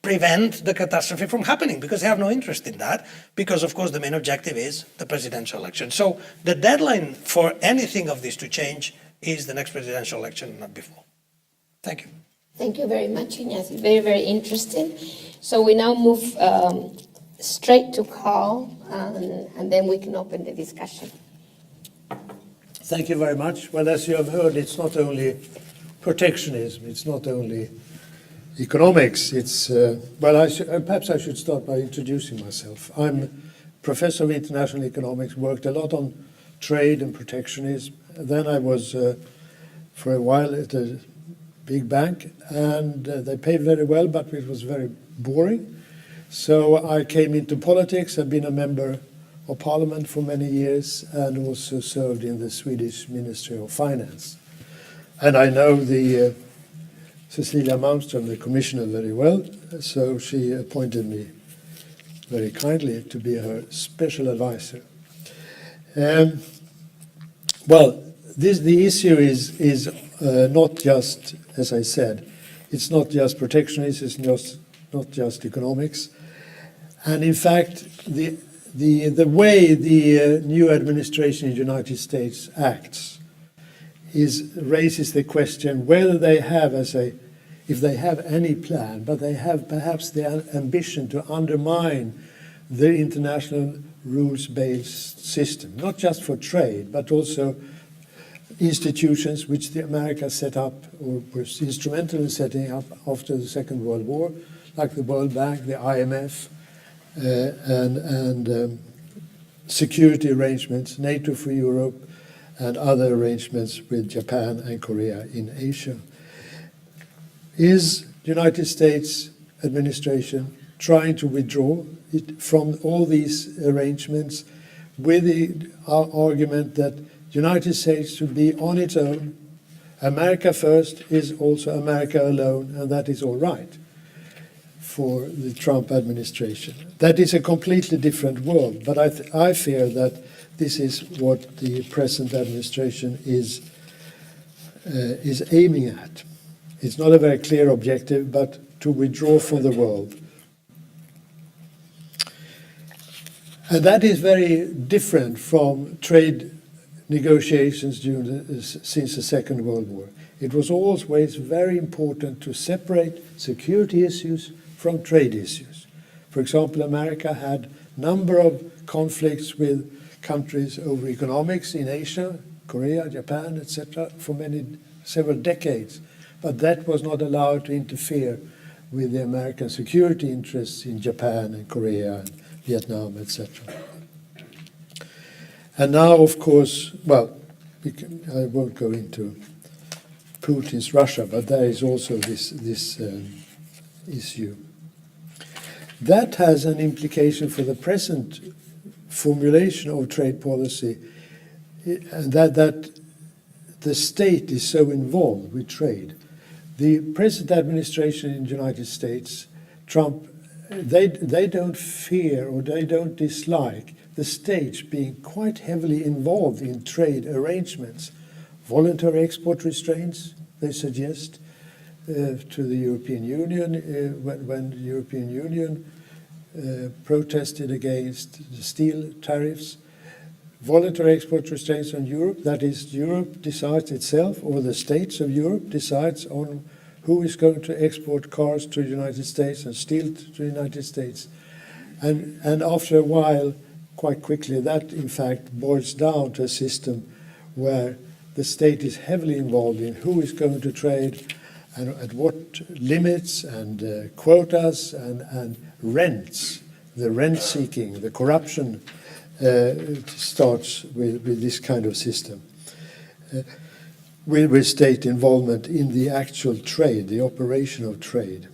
prevent the catastrophe from happening, because they have no interest in that, because of course the main objective is the presidential election. So the deadline for anything of this to change is the next presidential election, not before. Thank you.
Thank you very much, Ignacio. Very, very interesting. So we now move straight to Carl, and then we can open the discussion.
Thank you very much. Well, as you have heard, it's not only protectionism, it's not only economics, it's, perhaps I should start by introducing myself. I'm professor of international economics, worked a lot on trade and protectionism. Then I was, for a while, at a big bank, and they paid very well, but it was very boring. So I came into politics. I've been a member of parliament for many years and also served in the Swedish Ministry of Finance. And I know the Cecilia Malmström, the commissioner, very well, so she appointed me very kindly to be her special advisor. The issue is not just, as I said, it's not just protectionism, it's not just economics. And in fact, the way the new administration in the United States acts raises the question whether they have if they have any plan, but they have perhaps the ambition to undermine the international rules-based system, not just for trade, but also institutions which the America set up or was instrumental in setting up after the Second World War, like the World Bank, the IMF, and security arrangements, NATO for Europe, and other arrangements with Japan and Korea in Asia. Is the United States administration trying to withdraw it from all these arrangements with the argument that the United States should be on its own? America first is also America alone, and that is all right for the Trump administration. That is a completely different world, but I fear that this is what the present administration is aiming at. It's not a very clear objective, but to withdraw from the world. And that is very different from trade negotiations since the Second World War. It was always very important to separate security issues from trade issues. For example, America had a number of conflicts with countries over economics in Asia, Korea, Japan, etc., for several decades. But that was not allowed to interfere with the American security interests in Japan and Korea and Vietnam, etc. And now, of course, well, I won't go into Putin's Russia, but there is also this issue. That has an implication for the present formulation of trade policy, and that the state is so involved with trade. The present administration in the United States, Trump, they don't fear or they don't dislike the state being quite heavily involved in trade arrangements. Voluntary export restraints, they suggest, to the European Union when the European Union protested against the steel tariffs. Voluntary export restraints on Europe, that is, Europe decides itself, or the states of Europe decides on who is going to export cars to the United States and steel to the United States. And after a while, quite quickly, that in fact boils down to a system where the state is heavily involved in who is going to trade and at what limits and quotas and rents. The rent seeking, the corruption starts with this kind of system. With state involvement in the actual trade, the operation of trade.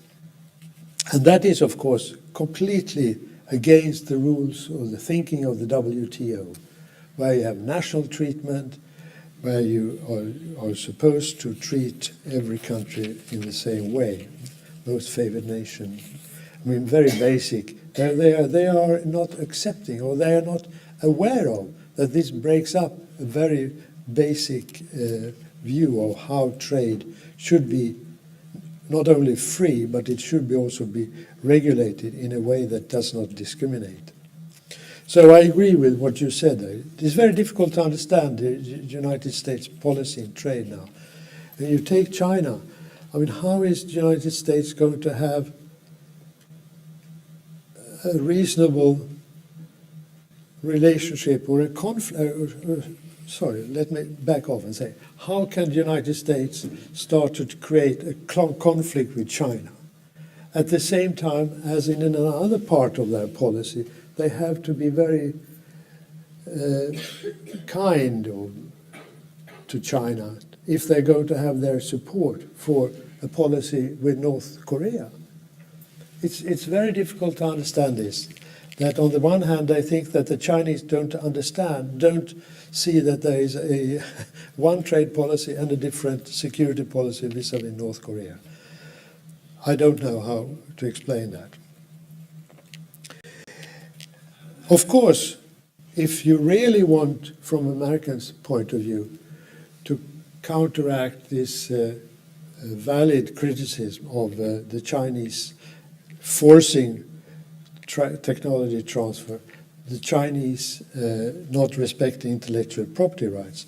And that is, of course, completely against the rules or the thinking of the WTO, where you have national treatment, where you are supposed to treat every country in the same way, most favored nation. I mean, very basic. They are not accepting, or they are not aware of, that this breaks up a very basic view of how trade should be not only free, but it should also be regulated in a way that does not discriminate. So I agree with what you said. It is very difficult to understand the United States policy in trade now. And you take China. I mean, how is the United States going to have a reasonable relationship or a conflict? Sorry, let me back off and say, how can the United States start to create a conflict with China? At the same time, as in another part of their policy, they have to be very kind to China if they're going to have their support for a policy with North Korea. It's very difficult to understand this, that on the one hand they think that the Chinese don't see that there is a one trade policy and a different security policy vis-à-vis North Korea. I don't know how to explain that. Of course, if you really want, from Americans' point of view, to counteract this valid criticism of the Chinese forcing technology transfer, the Chinese not respecting intellectual property rights,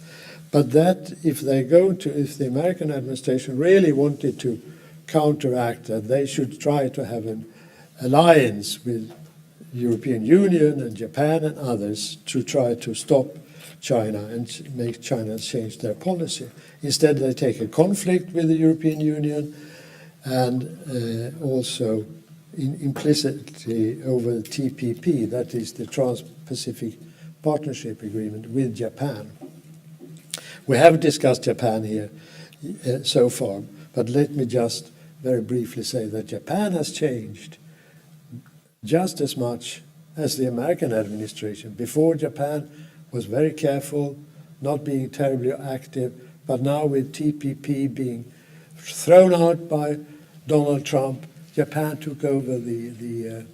but that if the American administration really wanted to counteract that, they should try to have an alliance with European Union and Japan and others to try to stop China and make China change their policy. Instead, they take a conflict with the European Union and also implicitly over the TPP, that is the Trans-Pacific Partnership Agreement with Japan. We haven't discussed Japan here so far, but let me just very briefly say that Japan has changed just as much as the American administration. Before, Japan was very careful, not being terribly active, but now with TPP being thrown out by Donald Trump, Japan took over the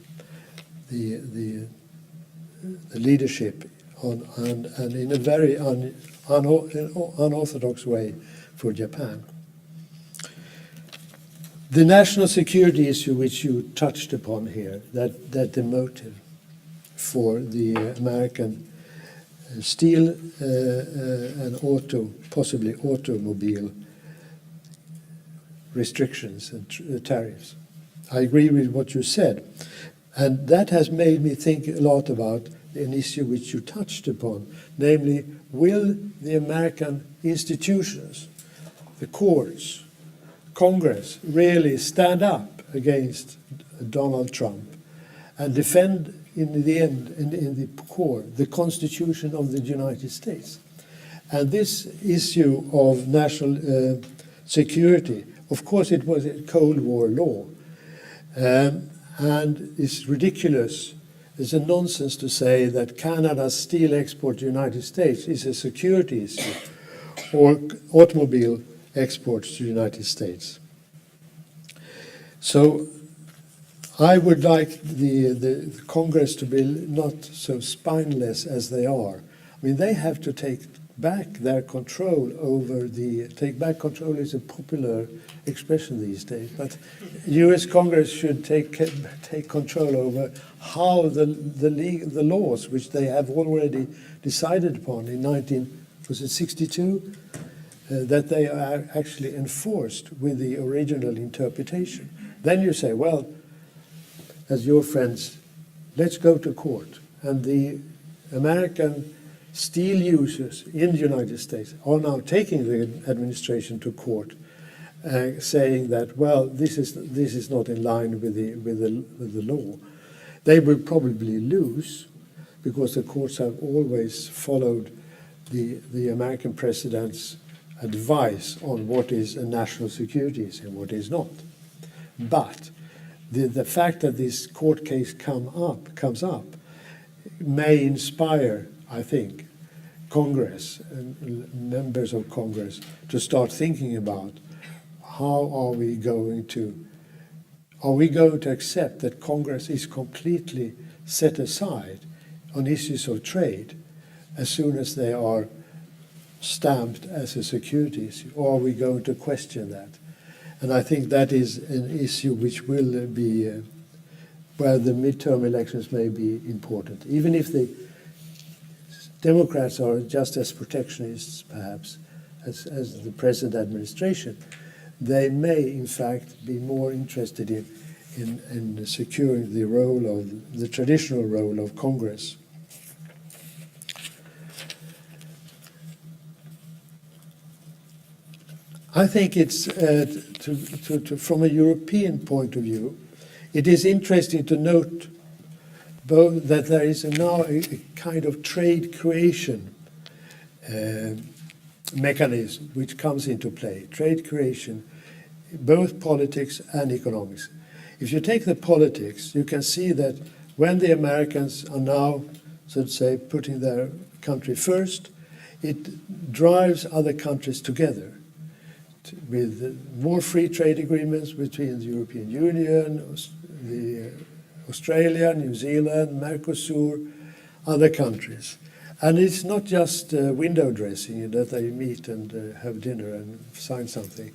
leadership and in a very unorthodox way for Japan. The national security issue which you touched upon here, that the motive for the American steel and possibly automobile restrictions and tariffs. I agree with what you said. And that has made me think a lot about an issue which you touched upon, namely, will the American institutions, the courts, Congress, really stand up against Donald Trump and defend, in the end, in the core, the Constitution of the United States. And this issue of national security, of course, it was a Cold War law, and it's ridiculous. It's a nonsense to say that Canada's steel export to the United States is a security issue, or automobile exports to the United States. So I would like the Congress to be not so spineless as they are. I mean, they have to take back their control over take back control is a popular expression these days, but U.S. Congress should take control over how the laws, which they have already decided upon in 1962, that they are actually enforced with the original interpretation. Then you say, well, as your friends, let's go to court. And the American steel users in the United States are now taking the administration to court, saying that, well, this is not in line with the law. They will probably lose, because the courts have always followed the American president's advice on what is a national security issue and what is not. But the fact that this court case comes up may inspire, I think, Congress and members of Congress to start thinking about how are we going to accept that Congress is completely set aside on issues of trade as soon as they are stamped as a security issue, or are we going to question that? And I think that is an issue which will be where the midterm elections may be important. Even if the Democrats are just as protectionists, perhaps, as the present administration, they may, in fact, be more interested in securing the traditional role of Congress. I think it's, from a European point of view, it is interesting to note both that there is now a kind of trade creation mechanism which comes into play. Trade creation, both politics and economics. If you take the politics, you can see that when the Americans are now, so to say, putting their country first, it drives other countries together with more free trade agreements between the European Union, Australia, New Zealand, Mercosur, other countries. And it's not just window dressing that they meet and have dinner and sign something.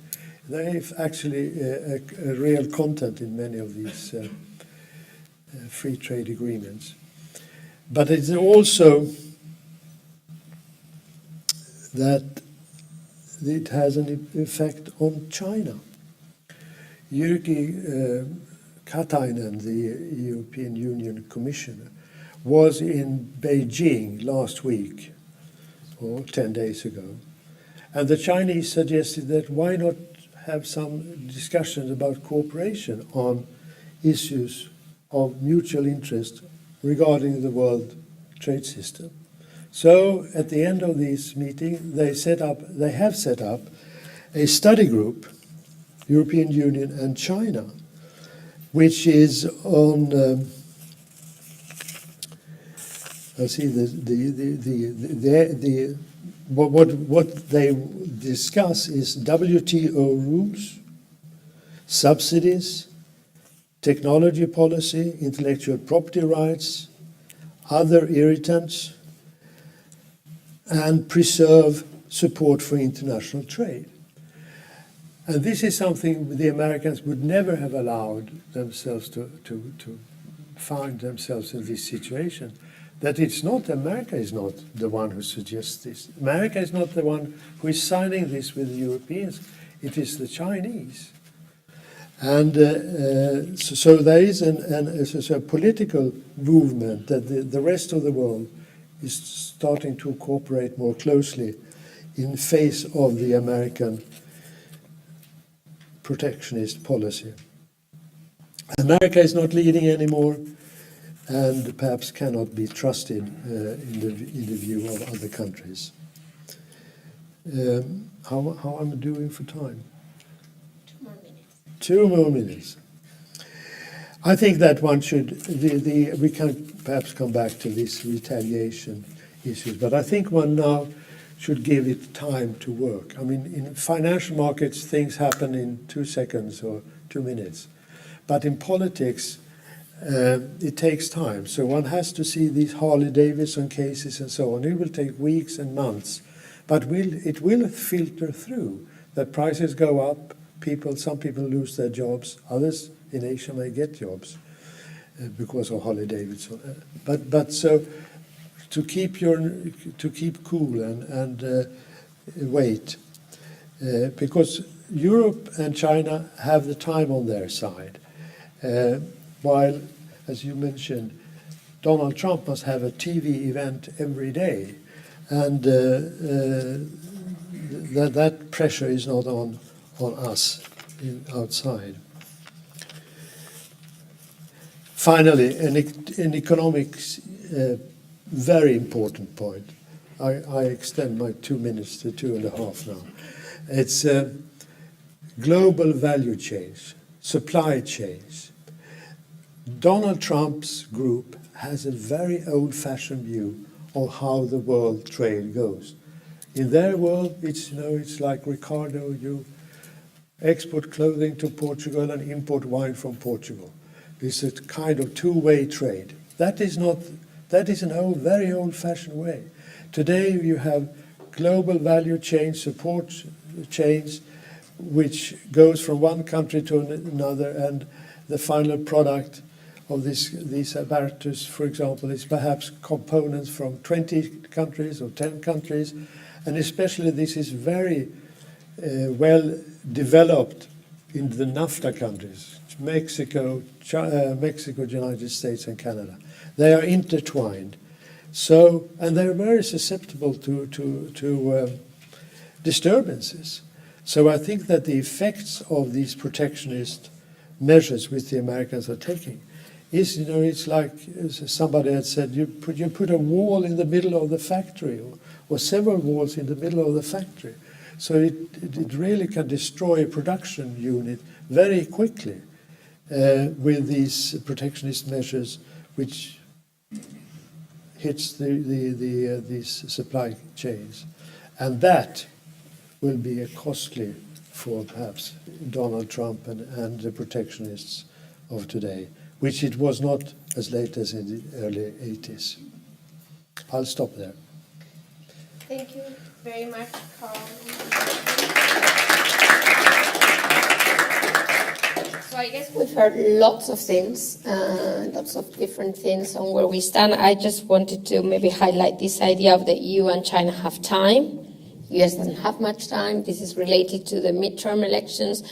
They have actually a real content in many of these free trade agreements. But it's also that it has an effect on China. Jyrki Katainen, the European Union Commissioner, was in Beijing last week, or 10 days ago, and the Chinese suggested that why not have some discussions about cooperation on issues of mutual interest regarding the world trade system. So at the end of this meeting, they have set up a study group, European Union and China, which is on. What they discuss is WTO rules, subsidies, technology policy, intellectual property rights, other irritants, and preserve support for international trade. And this is something the Americans would never have allowed themselves to find themselves in this situation. That it's not, America is not the one who suggests this. America is not the one who is signing this with the Europeans. It is the Chinese. And so there is a political movement that the rest of the world is starting to cooperate more closely in face of the American protectionist policy. America is not leading anymore, and perhaps cannot be trusted in the view of other countries. How am I doing for time?
2 more minutes.
2 more minutes. I think that one should, we can perhaps come back to this retaliation issues, but I think one now should give it time to work. I mean, in financial markets, things happen in 2 seconds or 2 minutes. But in politics, it takes time. So one has to see these Harley-Davidson cases and so on. It will take weeks and months. But it will filter through that prices go up, some people lose their jobs, others in Asia may get jobs because of Harley-Davidson. But so to keep cool and wait, because Europe and China have the time on their side, while, as you mentioned, Donald Trump must have a TV event every day, and that pressure is not on us outside. Finally, in economics, very important point. I extend my 2 minutes to 2.5 now. It's global value chains, supply chains. Donald Trump's group has a very old-fashioned view of how the world trade goes. In their world, it's like Ricardo, you export clothing to Portugal and import wine from Portugal. It's a kind of two-way trade. That is an very old-fashioned way. Today you have global value chains, support chains, which goes from one country to another, and the final product of these apparatus, for example, is perhaps components from 20 countries or 10 countries, and especially this is very well developed in the NAFTA countries, Mexico, United States, and Canada. They are intertwined, and they're very susceptible to disturbances. So I think that the effects of these protectionist measures which the Americans are taking is, it's like somebody had said, you put a wall in the middle of the factory, or several walls in the middle of the factory. So it really can destroy a production unit very quickly with these protectionist measures, which hits these supply chains. And that will be costly for perhaps Donald Trump and the protectionists of today, which it was not as late as in the early 80s. I'll stop there.
Thank you very much, Carl. So I guess we've heard lots of things, lots of different things on where we stand. I just wanted to maybe highlight this idea of the EU and China have time. US doesn't have much time. This is related to the midterm elections.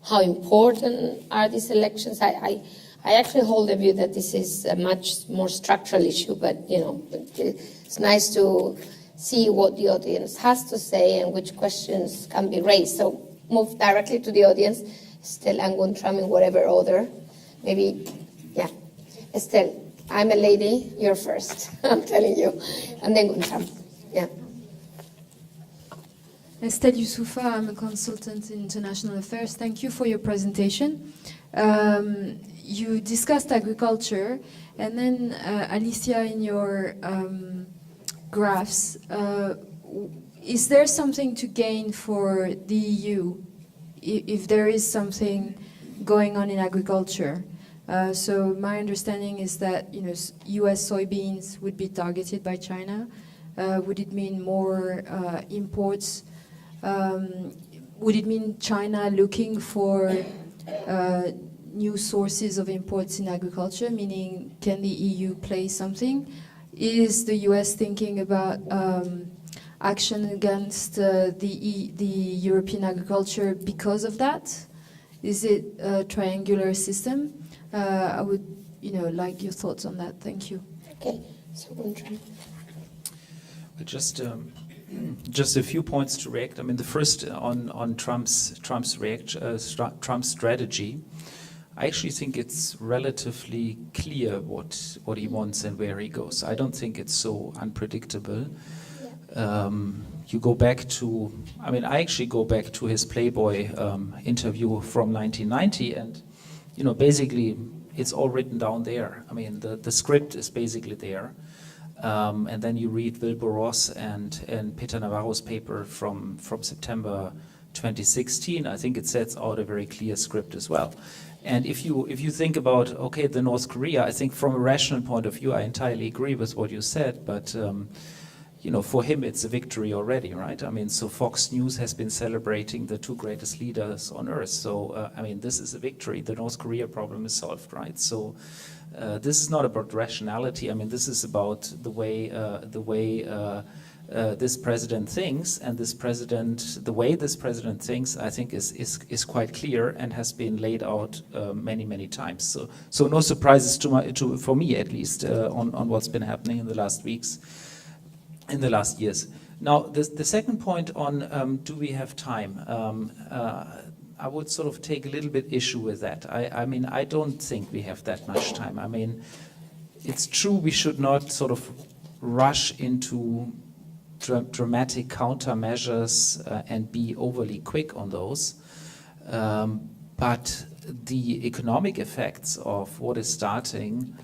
How important are these elections? I actually hold the view that this is a much more structural issue, but it's nice to see what the audience has to say and which questions can be raised. So move directly to the audience. Estelle and Guntram in whatever order. Maybe, yeah. Estelle, I'm a lady, you're first, I'm telling you. And then Guntram, yeah.
Estelle Youssoufa, I'm a consultant in international affairs. Thank you for your presentation. You discussed agriculture, and then Alicia, in your graphs, is there something to gain for the EU if there is something going on in agriculture? So my understanding is that US soybeans would be targeted by China. Would it mean more imports? Would it mean China looking for new sources of imports in agriculture, meaning can the EU play something? Is the US thinking about action against the European agriculture because of that? Is it a triangular system? I would like your thoughts on that. Thank you.
Okay, so Guntram.
Just a few points to react. I mean, the first on Trump's strategy. I actually think it's relatively clear what he wants and where he goes. I don't think it's so unpredictable. You go back to, I mean, I actually go back to his Playboy interview from 1990, and basically it's all written down there. I mean, the script is basically there. And then you read Wilbur Ross and Peter Navarro's paper from September 2016. I think it sets out a very clear script as well. And if you think about, okay, the North Korea, I think from a rational point of view, I entirely agree with what you said, but for him, it's a victory already, right? I mean, so Fox News has been celebrating the two greatest leaders on earth. So, I mean, this is a victory. The North Korea problem is solved, right? So, this is not about rationality. I mean, this is about the way this president thinks, and the way this president thinks, I think, is quite clear and has been laid out many times. So no surprises for me, at least, on what's been happening in the last weeks. In the last years. Now, the second point on do we have time? I would sort of take a little bit issue with that. I mean, I don't think we have that much time. I mean, it's true we should not sort of rush into dramatic countermeasures and be overly quick on those. But the economic effects of what is starting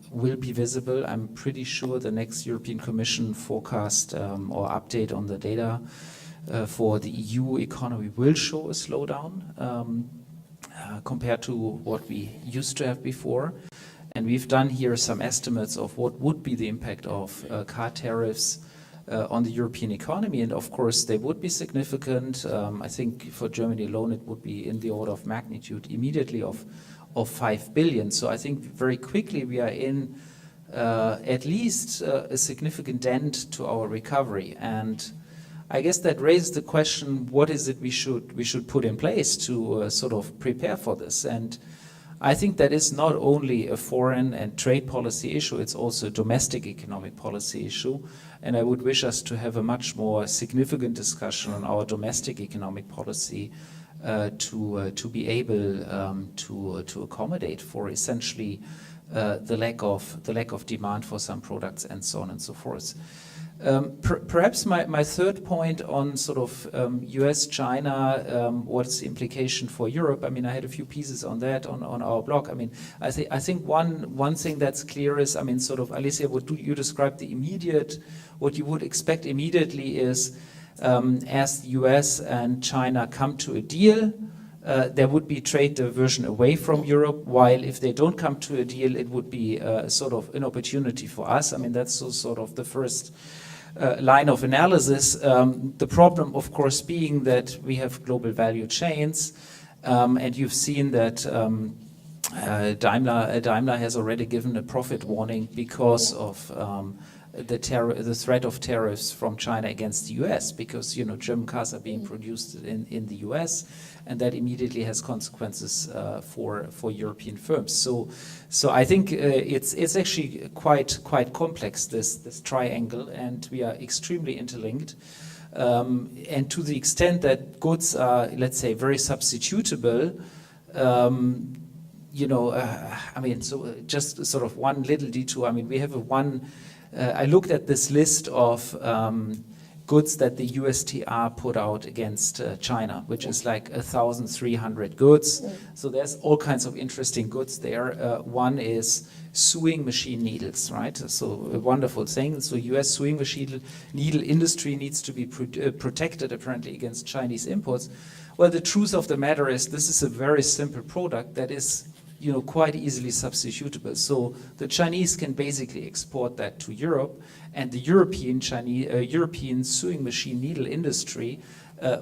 will be visible. I'm pretty sure the next European Commission forecast or update on the data for the EU economy will show a slowdown compared to what we used to have before. And we've done here some estimates of what would be the impact of car tariffs on the European economy. And of course, they would be significant. I think for Germany alone, it would be in the order of magnitude immediately of 5 billion. So I think very quickly we are in at least a significant dent to our recovery. And I guess that raises the question, what is it we should put in place to sort of prepare for this? And I think that is not only a foreign and trade policy issue, it's also a domestic economic policy issue. And I would wish us to have a much more significant discussion on our domestic economic policy to be able to accommodate for essentially the lack of demand for some products and so on and so forth. Perhaps my third point on sort of US-China, what's the implication for Europe? I mean, I had a few pieces on that on our blog. I mean, I think one thing that's clear is, I mean, sort of, Alicia, what you described what you would expect immediately is, as the US and China come to a deal, there would be trade diversion away from Europe, while if they don't come to a deal, it would be sort of an opportunity for us. I mean, that's sort of the first line of analysis. The problem, of course, being that we have global value chains, and you've seen that Daimler has already given a profit warning because of the threat of tariffs from China against the US, because German cars are being produced in the US, and that immediately has consequences for European firms. So I think it's actually quite complex, this triangle, and we are extremely interlinked. And to the extent that goods are, let's say, very substitutable, I mean, so just sort of one little detour. I mean, we have I looked at this list of goods that the USTR put out against China, which is like 1,300 goods. So there's all kinds of interesting goods there. One is sewing machine needles, right? So a wonderful thing. So US sewing machine needle industry needs to be protected apparently against Chinese imports. Well, the truth of the matter is this is a very simple product that is quite easily substitutable. So the Chinese can basically export that to Europe, and the European sewing machine needle industry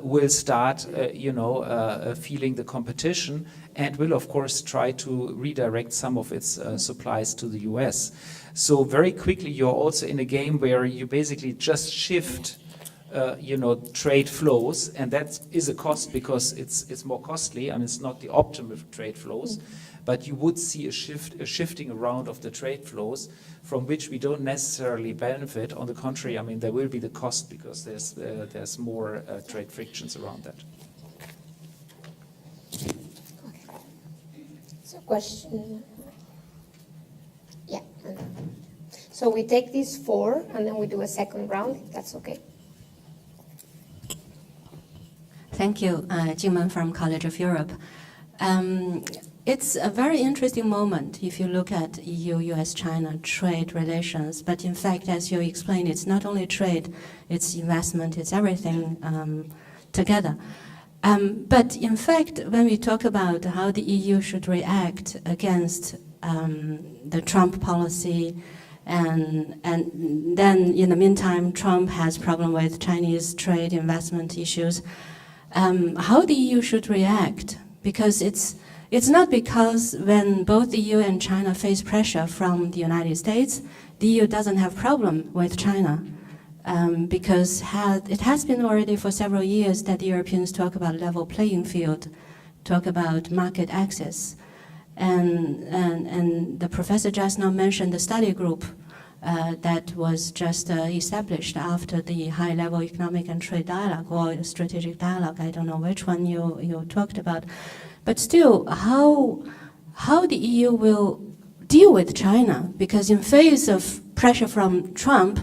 will start, feeling the competition, and will of course try to redirect some of its supplies to the US. So very quickly, you're also in a game where you basically just shift trade flows, and that is a cost because it's more costly. I mean, it's not the optimal trade flows, but you would see a shifting around of the trade flows from which we don't necessarily benefit. On the contrary, I mean, there will be the cost because there's more trade frictions around that.
question? Yeah. So we take these 4 and then we do a second round, if that's okay.
Thank you, Jingmen from College of Europe. It's a very interesting moment if you look at EU, US, China trade relations. But in fact, as you explained, it's not only trade, it's investment, it's everything together. But in fact, when we talk about how the EU should react against the Trump policy, and then in the meantime, Trump has problem with Chinese trade investment issues, how the EU should react, because it's not because when both the EU and China face pressure from the United States, the EU doesn't have problem with China, because it has been already for several years that the Europeans talk about level playing field, talk about market access, and the professor just now mentioned the study group that was just established after the high-level economic and trade dialogue or strategic dialogue. I don't know which one you talked about. But still, how the EU will deal with China? Because in face of pressure from Trump,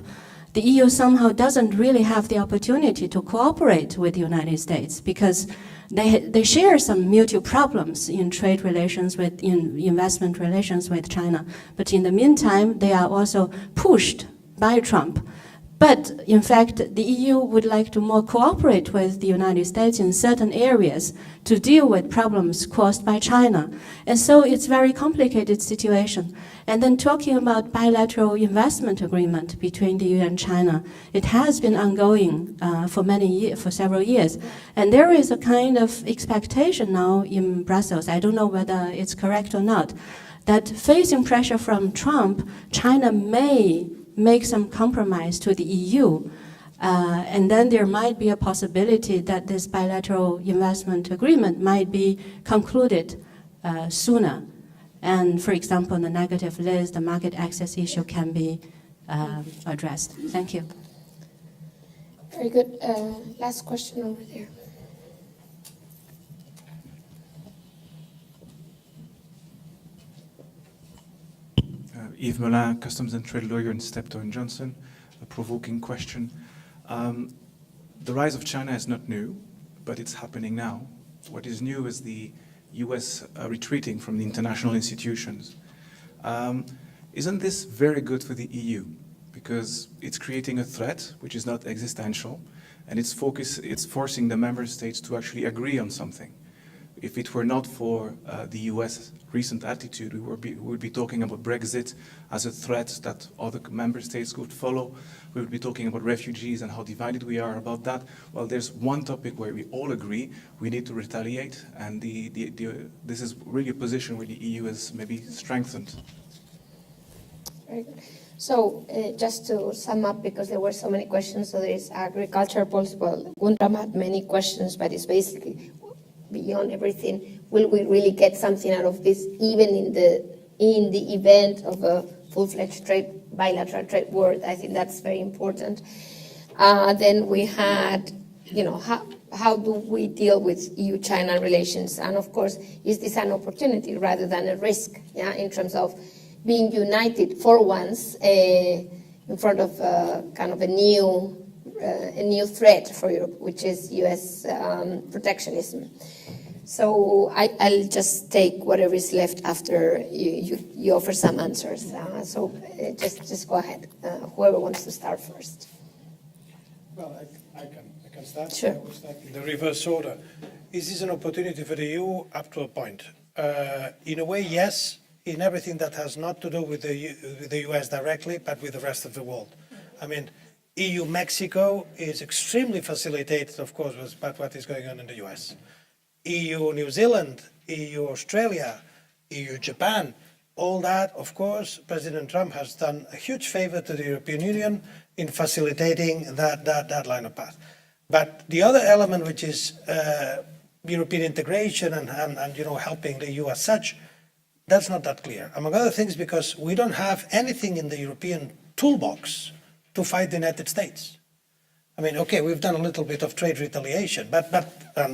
the EU somehow doesn't really have the opportunity to cooperate with the United States, because they share some mutual problems in trade relations in investment relations with China. But in the meantime, they are also pushed by Trump. But in fact, the EU would like to more cooperate with the United States in certain areas to deal with problems caused by China. And so it's a very complicated situation. And then talking about bilateral investment agreement between the EU and China, it has been ongoing for several years. And there is a kind of expectation now in Brussels, I don't know whether it's correct or not, that facing pressure from Trump, China may make some compromise to the EU. And then there might be a possibility that this bilateral investment agreement might be concluded sooner. And for example, the negative list, the market access issue can be addressed. Thank you.
Very good. Last question over there.
Yves Melin, Customs and Trade Lawyer in Steptoe & Johnson. A provoking question. The rise of China is not new, but it's happening now. What is new is the US retreating from the international institutions. Isn't this very good for the EU? Because it's creating a threat which is not existential, and it's forcing the member states to actually agree on something. If it were not for the US recent attitude, we would be talking about Brexit as a threat that other member states could follow. We would be talking about refugees and how divided we are about that. Well, there's one topic where we all agree we need to retaliate, and this is really a position where the EU is maybe strengthened.
Very good. So just to sum up, because there were so many questions, so there is agriculture policy. Well, Guntram had many questions, but it's basically beyond everything. Will we really get something out of this, even in the event of a full-fledged bilateral trade war? I think that's very important. Then we had, how do we deal with EU-China relations? And of course, is this an opportunity rather than a risk? Yeah, in terms of being united for once in front of kind of a new threat for Europe, which is U.S. protectionism. So I'll just take whatever is left after you offer some answers. So just go ahead. Whoever wants to start first.
Well, I can start.
Sure.
I will start in the reverse order. Is this an opportunity for the EU? Up to a point. In a way, yes. In everything that has not to do with the US directly, but with the rest of the world. I mean, EU-Mexico is extremely facilitated, of course, by what is going on in the US. EU-New Zealand, EU-Australia, EU-Japan, all that, of course, President Trump has done a huge favor to the European Union in facilitating that line of path. But the other element, which is European integration and helping the EU as such, that's not that clear. Among other things, because we don't have anything in the European toolbox to fight the United States. I mean, okay, we've done a little bit of trade retaliation, but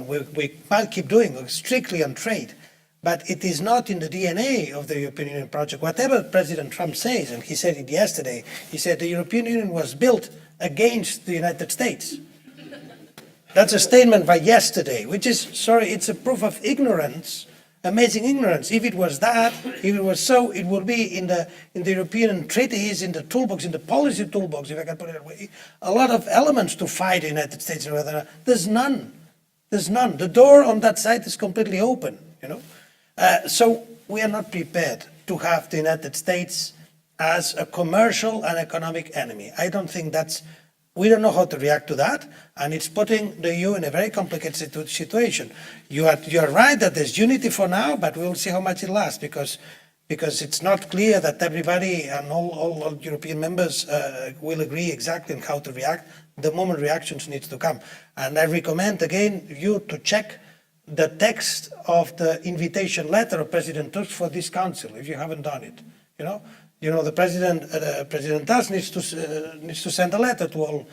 we might keep doing it strictly on trade. but it is not in the DNA of the European Union project. Whatever President Trump says, and he said it yesterday, he said the European Union was built against the United States. That's a statement by yesterday, which is, sorry, it's a proof of ignorance, amazing ignorance. If it was that, if it was so, it would be in the European treaties, in the toolbox, in the policy toolbox, if I can put it that way, a lot of elements to fight the United States and whether there's none. There's none. The door on that side is completely open, you know. So we are not prepared to have the United States as a commercial and economic enemy. I don't think we don't know how to react to that, and it's putting the EU in a very complicated situation. You are right that there's unity for now, but we'll see how much it lasts, because it's not clear that everybody and all European members will agree exactly on how to react. The moment reactions needs to come. And I recommend again you to check the text of the invitation letter of President Tusk for this council, if you haven't done it. You know, the President Tusk needs to send a letter to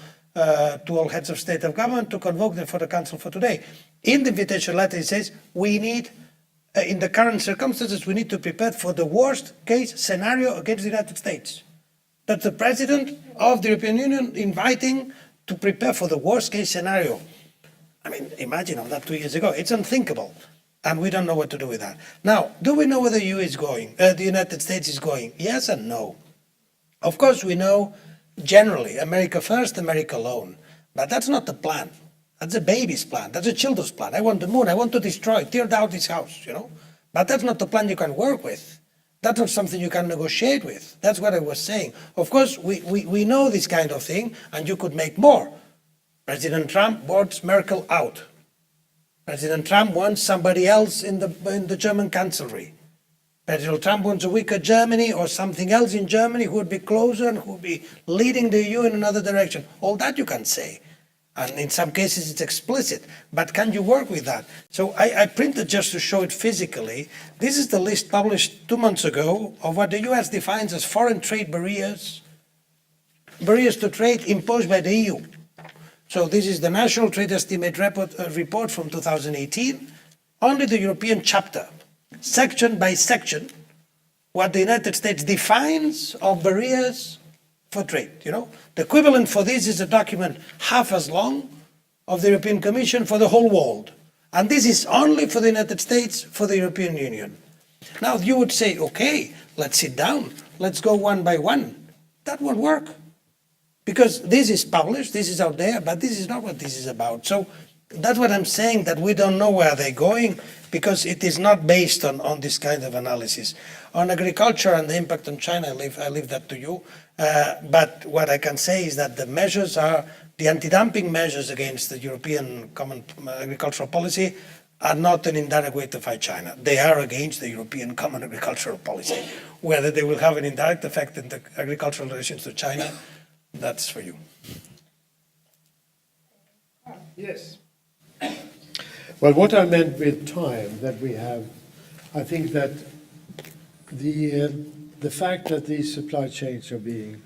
all heads of state and government to convoke them for the council for today. In the invitation letter, it says we need, in the current circumstances, we need to prepare for the worst case scenario against the United States. That's the President of the European Union inviting to prepare for the worst case scenario. I mean, imagine all that 2 years ago. It's unthinkable. And we don't know what to do with that. Now, do we know where the EU is going? The United States is going? Yes and no. Of course, we know generally America first, America alone. But that's not the plan. That's a baby's plan. That's a children's plan. I want the moon. I want to destroy, tear down this house, you know. But that's not the plan you can work with. That's not something you can negotiate with. That's what I was saying. Of course, we know this kind of thing, and you could make more. President Trump wants Merkel out. President Trump wants somebody else in the German chancellery. President Trump wants a weaker Germany or something else in Germany who would be closer and who would be leading the EU in another direction. All that you can say. And in some cases it's explicit. But can you work with that? So I printed just to show it physically. This is the list published 2 months ago of what the US defines as foreign trade barriers. Barriers to trade imposed by the EU. So this is the National Trade Estimate report from 2018. Only the European chapter, section by section, what the United States defines of barriers for trade. You know, the equivalent for this is a document half as long of the European Commission for the whole world. And this is only for the United States, for the European Union. Now you would say, okay, let's sit down, let's go one by one. That won't work. Because this is published, this is out there, but this is not what this is about. So that's what I'm saying, that we don't know where they're going, because it is not based on this kind of analysis. On agriculture and the impact on China, I leave that to you. But what I can say is that the measures are, the anti-dumping measures against the European Common Agricultural Policy are not an indirect way to fight China. They are against the European Common Agricultural Policy. Whether they will have an indirect effect in the agricultural relations to China, that's for you.
Yes. Well, what I meant with time that we have, I think that the fact that these supply chains are being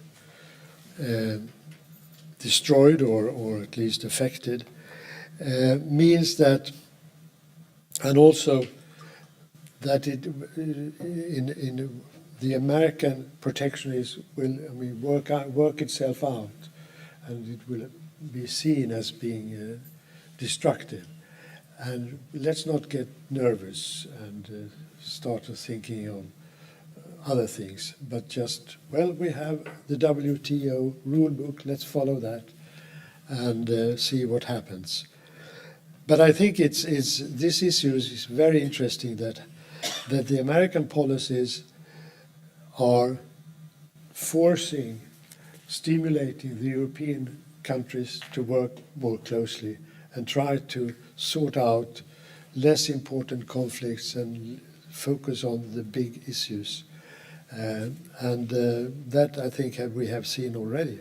destroyed or at least affected means that, and also that it in the American protectionism will work itself out, and it will be seen as being destructive. And let's not get nervous and start thinking of other things, but just, well, we have the WTO rule book, let's follow that and see what happens. But I think this issue is very interesting, that the American policies are stimulating the European countries to work more closely and try to sort out less important conflicts and focus on the big issues. That I think we have seen already.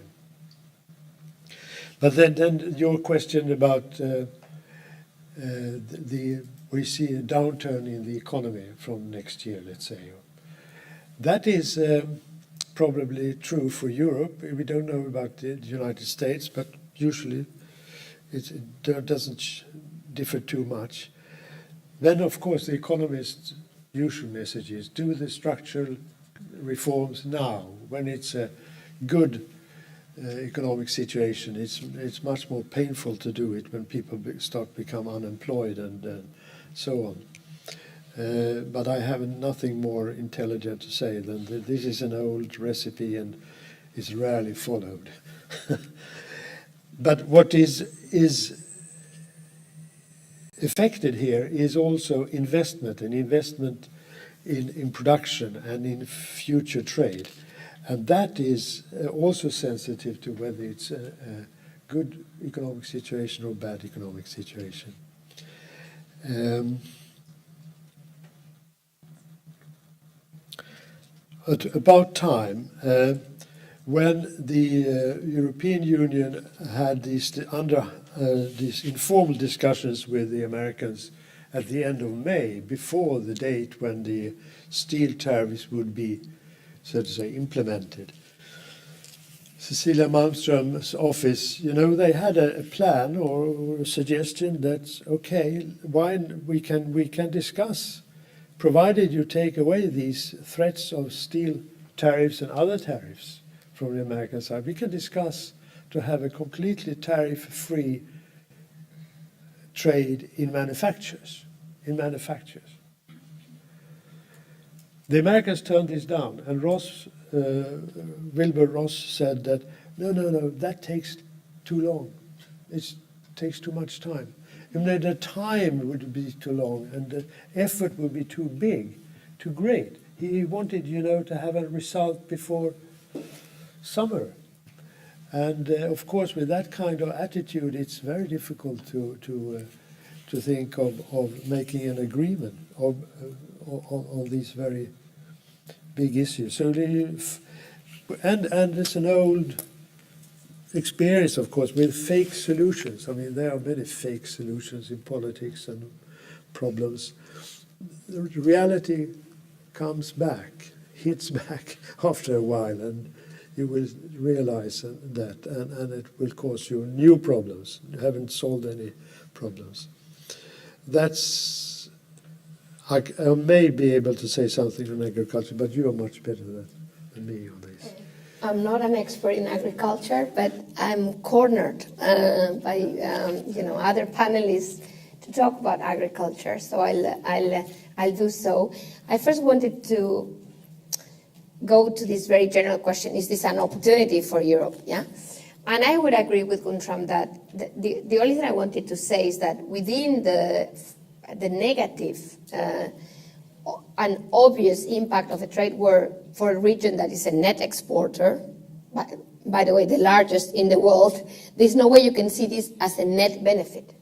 But then your question about we see a downturn in the economy from next year, let's say. That is probably true for Europe. We don't know about the United States, but usually it doesn't differ too much. Then, of course, the economists usual message is do the structural reforms now, when it's a good economic situation. It's much more painful to do it when people start become unemployed and so on. But I have nothing more intelligent to say than that this is an old recipe and is rarely followed. But what is affected here is also investment, and investment in production and in future trade. And that is also sensitive to whether it's a good economic situation or bad economic situation. About time, when the European Union had these informal discussions with the Americans at the end of May, before the date when the steel tariffs would be, so to say, implemented, Cecilia Malmström's office, they had a plan or a suggestion that, okay, why we can discuss, provided you take away these threats of steel tariffs and other tariffs from the American side, we can discuss to have a completely tariff-free trade in manufactures. The Americans turned this down, and Wilbur Ross said that, no, that takes too long. It takes too much time. The time would be too long, and the effort would be too big, too great. He wanted, to have a result before summer. And of course, with that kind of attitude, it's very difficult to think of making an agreement on these very big issues. So, and it's an old experience, of course, with fake solutions. I mean, there are many fake solutions in politics and problems. The reality comes back, hits back after a while, and you will realize that, and it will cause you new problems. You haven't solved any problems. I may be able to say something on agriculture, but you are much better than me on this.
I'm not an expert in agriculture, but I'm cornered by other panelists to talk about agriculture. So I'll do so. I first wanted to go to this very general question: is this an opportunity for Europe? Yeah, and I would agree with Guntram that the only thing I wanted to say is that within the negative and obvious impact of a trade war for a region that is a net exporter, by the way, the largest in the world, there's no way you can see this as a net benefit.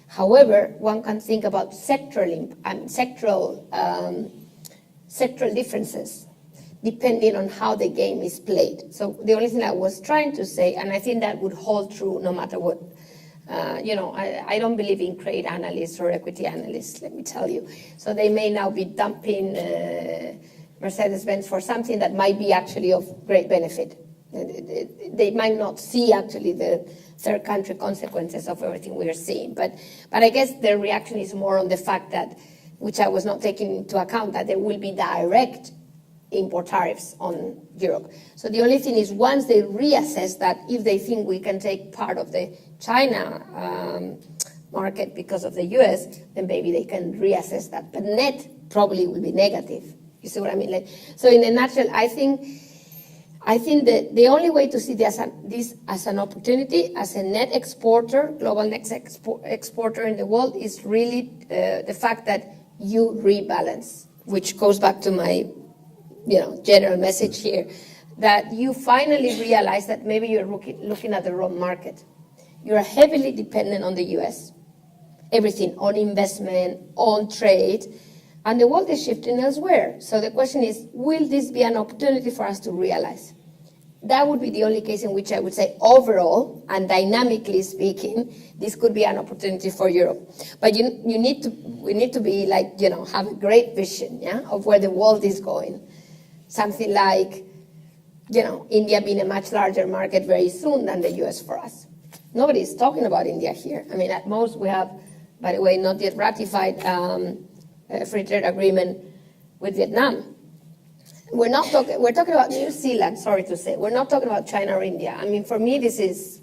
However, one can think about sectoral differences depending on how the game is played. So the only thing I was trying to say, and I think that would hold true no matter what, I don't believe in trade analysts or equity analysts, let me tell you. So they may now be dumping Mercedes-Benz for something that might be actually of great benefit. They might not see actually the third country consequences of everything we are seeing. But I guess the reaction is more on the fact that, which I was not taking into account, that there will be direct import tariffs on Europe. So the only thing is, once they reassess that, if they think we can take part of the China market because of the US, then maybe they can reassess that. But net probably will be negative. You see what I mean? So in a nutshell, I think that the only way to see this as an opportunity, as a net exporter, global net exporter in the world, is really the fact that you rebalance, which goes back to my general message here, that you finally realize that maybe you're looking at the wrong market. You're heavily dependent on the US, everything, on investment, on trade, and the world is shifting elsewhere. So the question is, will this be an opportunity for us to realize? That would be the only case in which I would say overall and dynamically speaking, this could be an opportunity for Europe. But we need to be have a great vision, of where the world is going. Something like, India being a much larger market very soon than the US for us. Nobody is talking about India here. I mean, at most we have, by the way, not yet ratified a free trade agreement with Vietnam. We're talking about New Zealand, sorry to say. We're not talking about China or India. I mean, for me, this is,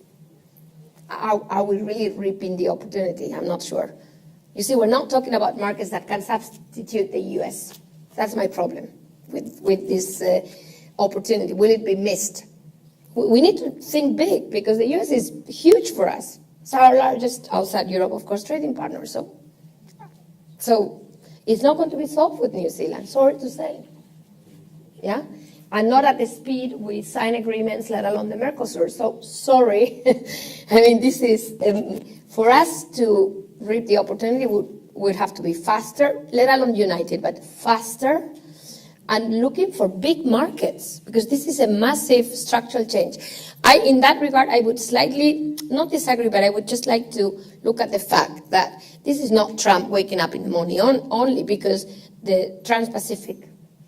are we really reaping the opportunity? I'm not sure. You see, we're not talking about markets that can substitute the US. That's my problem with this opportunity. Will it be missed? We need to think big because the US is huge for us. It's our largest, outside Europe, of course, trading partner. So it's not going to be solved with New Zealand, sorry to say. Yeah? And not at the speed we sign agreements, let alone the Mercosur. So sorry. I mean, this is, for us to reap the opportunity would have to be faster, let alone united, but faster, and looking for big markets, because this is a massive structural change. In that regard, I would slightly, not disagree, but I would just like to look at the fact that this is not Trump waking up in the morning only because the Trans-Pacific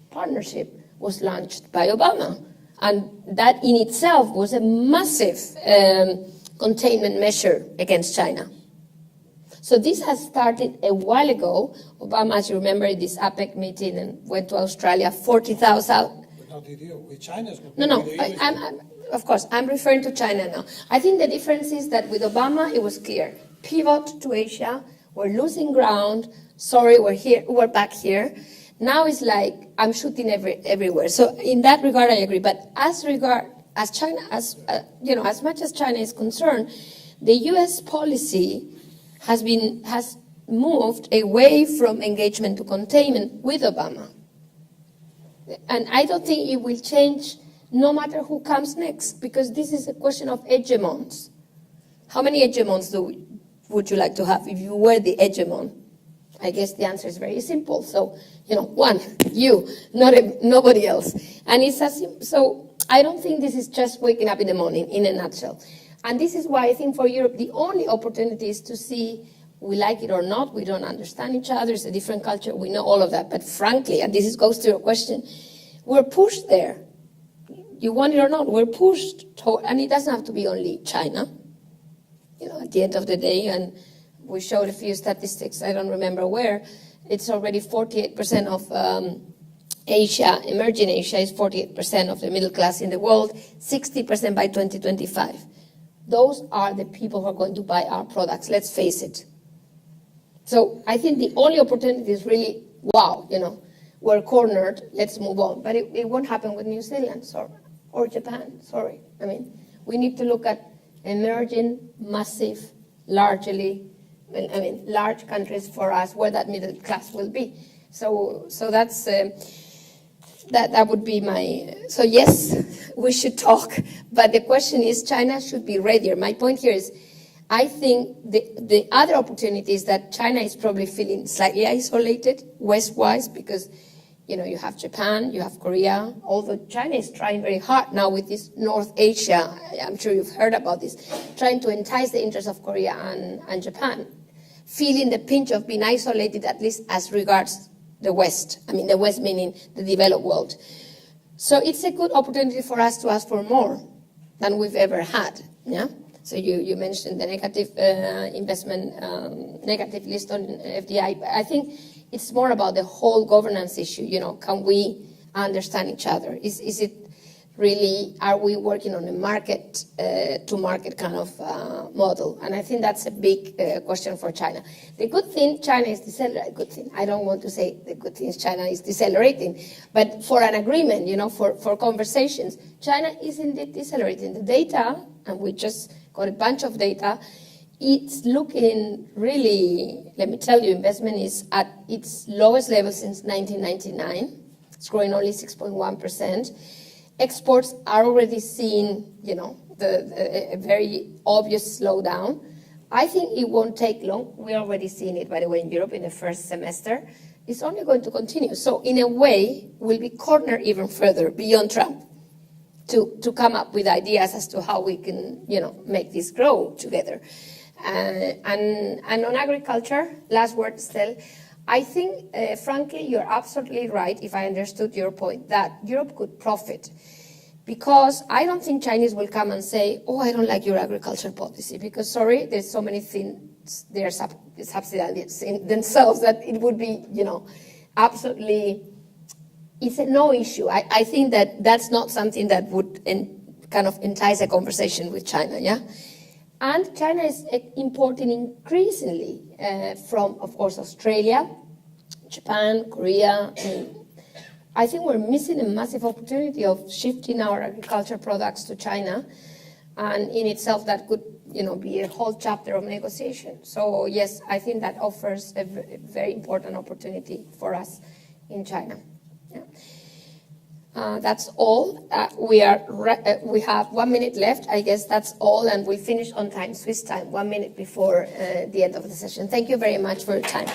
Partnership was launched by Obama. And that in itself was a massive containment measure against China. So this has started a while ago. Obama, as you remember, at this APEC meeting and went to Australia, 40,000.
Not with you, with China's.
No, of course, I'm referring to China now. I think the difference is that with Obama, it was clear. Pivot to Asia, we're losing ground, sorry, we're back here. Now it's like, I'm shooting everywhere. So in that regard, I agree. But as China, as much as China is concerned, the US policy has moved away from engagement to containment with Obama. And I don't think it will change no matter who comes next, because this is a question of hegemons. How many hegemons would you like to have if you were the hegemon? I guess the answer is very simple. So, one, you, nobody else. And so I don't think this is just waking up in the morning, in a nutshell. And this is why I think for Europe, the only opportunity is to see, we like it or not, we don't understand each other, it's a different culture, we know all of that. But frankly, and this goes to your question, we're pushed there. You want it or not, we're pushed toward, and it doesn't have to be only China. At the end of the day, and we showed a few statistics, I don't remember where, it's already 48% of Asia, emerging Asia is 48% of the middle class in the world, 60% by 2025. Those are the people who are going to buy our products, let's face it. So I think the only opportunity is really, wow, we're cornered, let's move on. But it won't happen with New Zealand or Japan, sorry. I mean, we need to look at emerging, massive, large countries for us where that middle class will be. So that's that would be my. So yes, we should talk, but the question is, China should be readier. My point here is, I think the other opportunity is that China is probably feeling slightly isolated west-wise because, you have Japan, you have Korea, although China is trying very hard now with this North Asia, I'm sure you've heard about this, trying to entice the interests of Korea and Japan, feeling the pinch of being isolated, at least as regards the West. I mean, the West meaning the developed world. So it's a good opportunity for us to ask for more than we've ever had, yeah? So you mentioned the negative investment, negative list on FDI. I think it's more about the whole governance issue. Can we understand each other? Is it really, are we working on a market to market kind of model? And I think that's a big question for China. The good thing, China is decelerating. Good thing. I don't want to say the good thing is China is decelerating, but for an agreement, for conversations, China is indeed decelerating. The data, and we just got a bunch of data, it's looking really, let me tell you, investment is at its lowest level since 1999. It's growing only 6.1%. Exports are already seeing, a very obvious slowdown. I think it won't take long. We're already seeing it, by the way, in Europe in the first semester. It's only going to continue. So in a way, we'll be cornered even further beyond Trump to come up with ideas as to how we can, make this grow together. And on agriculture, last word, Estelle, I think, frankly, you're absolutely right, if I understood your point, that Europe could profit. Because I don't think Chinese will come and say, oh, I don't like your agriculture policy. Because, sorry, there's so many things they're subsidizing themselves that it would be, absolutely
it's a no issue. I think that that's not something that would kind of entice a conversation with China, yeah? And China is importing increasingly from, of course, Australia, Japan, Korea. I think we're missing a massive opportunity of shifting our agriculture products to China, and in itself that could, be a whole chapter of negotiation. So yes, I think that offers a very important opportunity for us in China. Yeah. That's all. We have 1 minute left. I guess that's all, and we finish on time, Swiss time, 1 minute before the end of the session. Thank you very much for your time.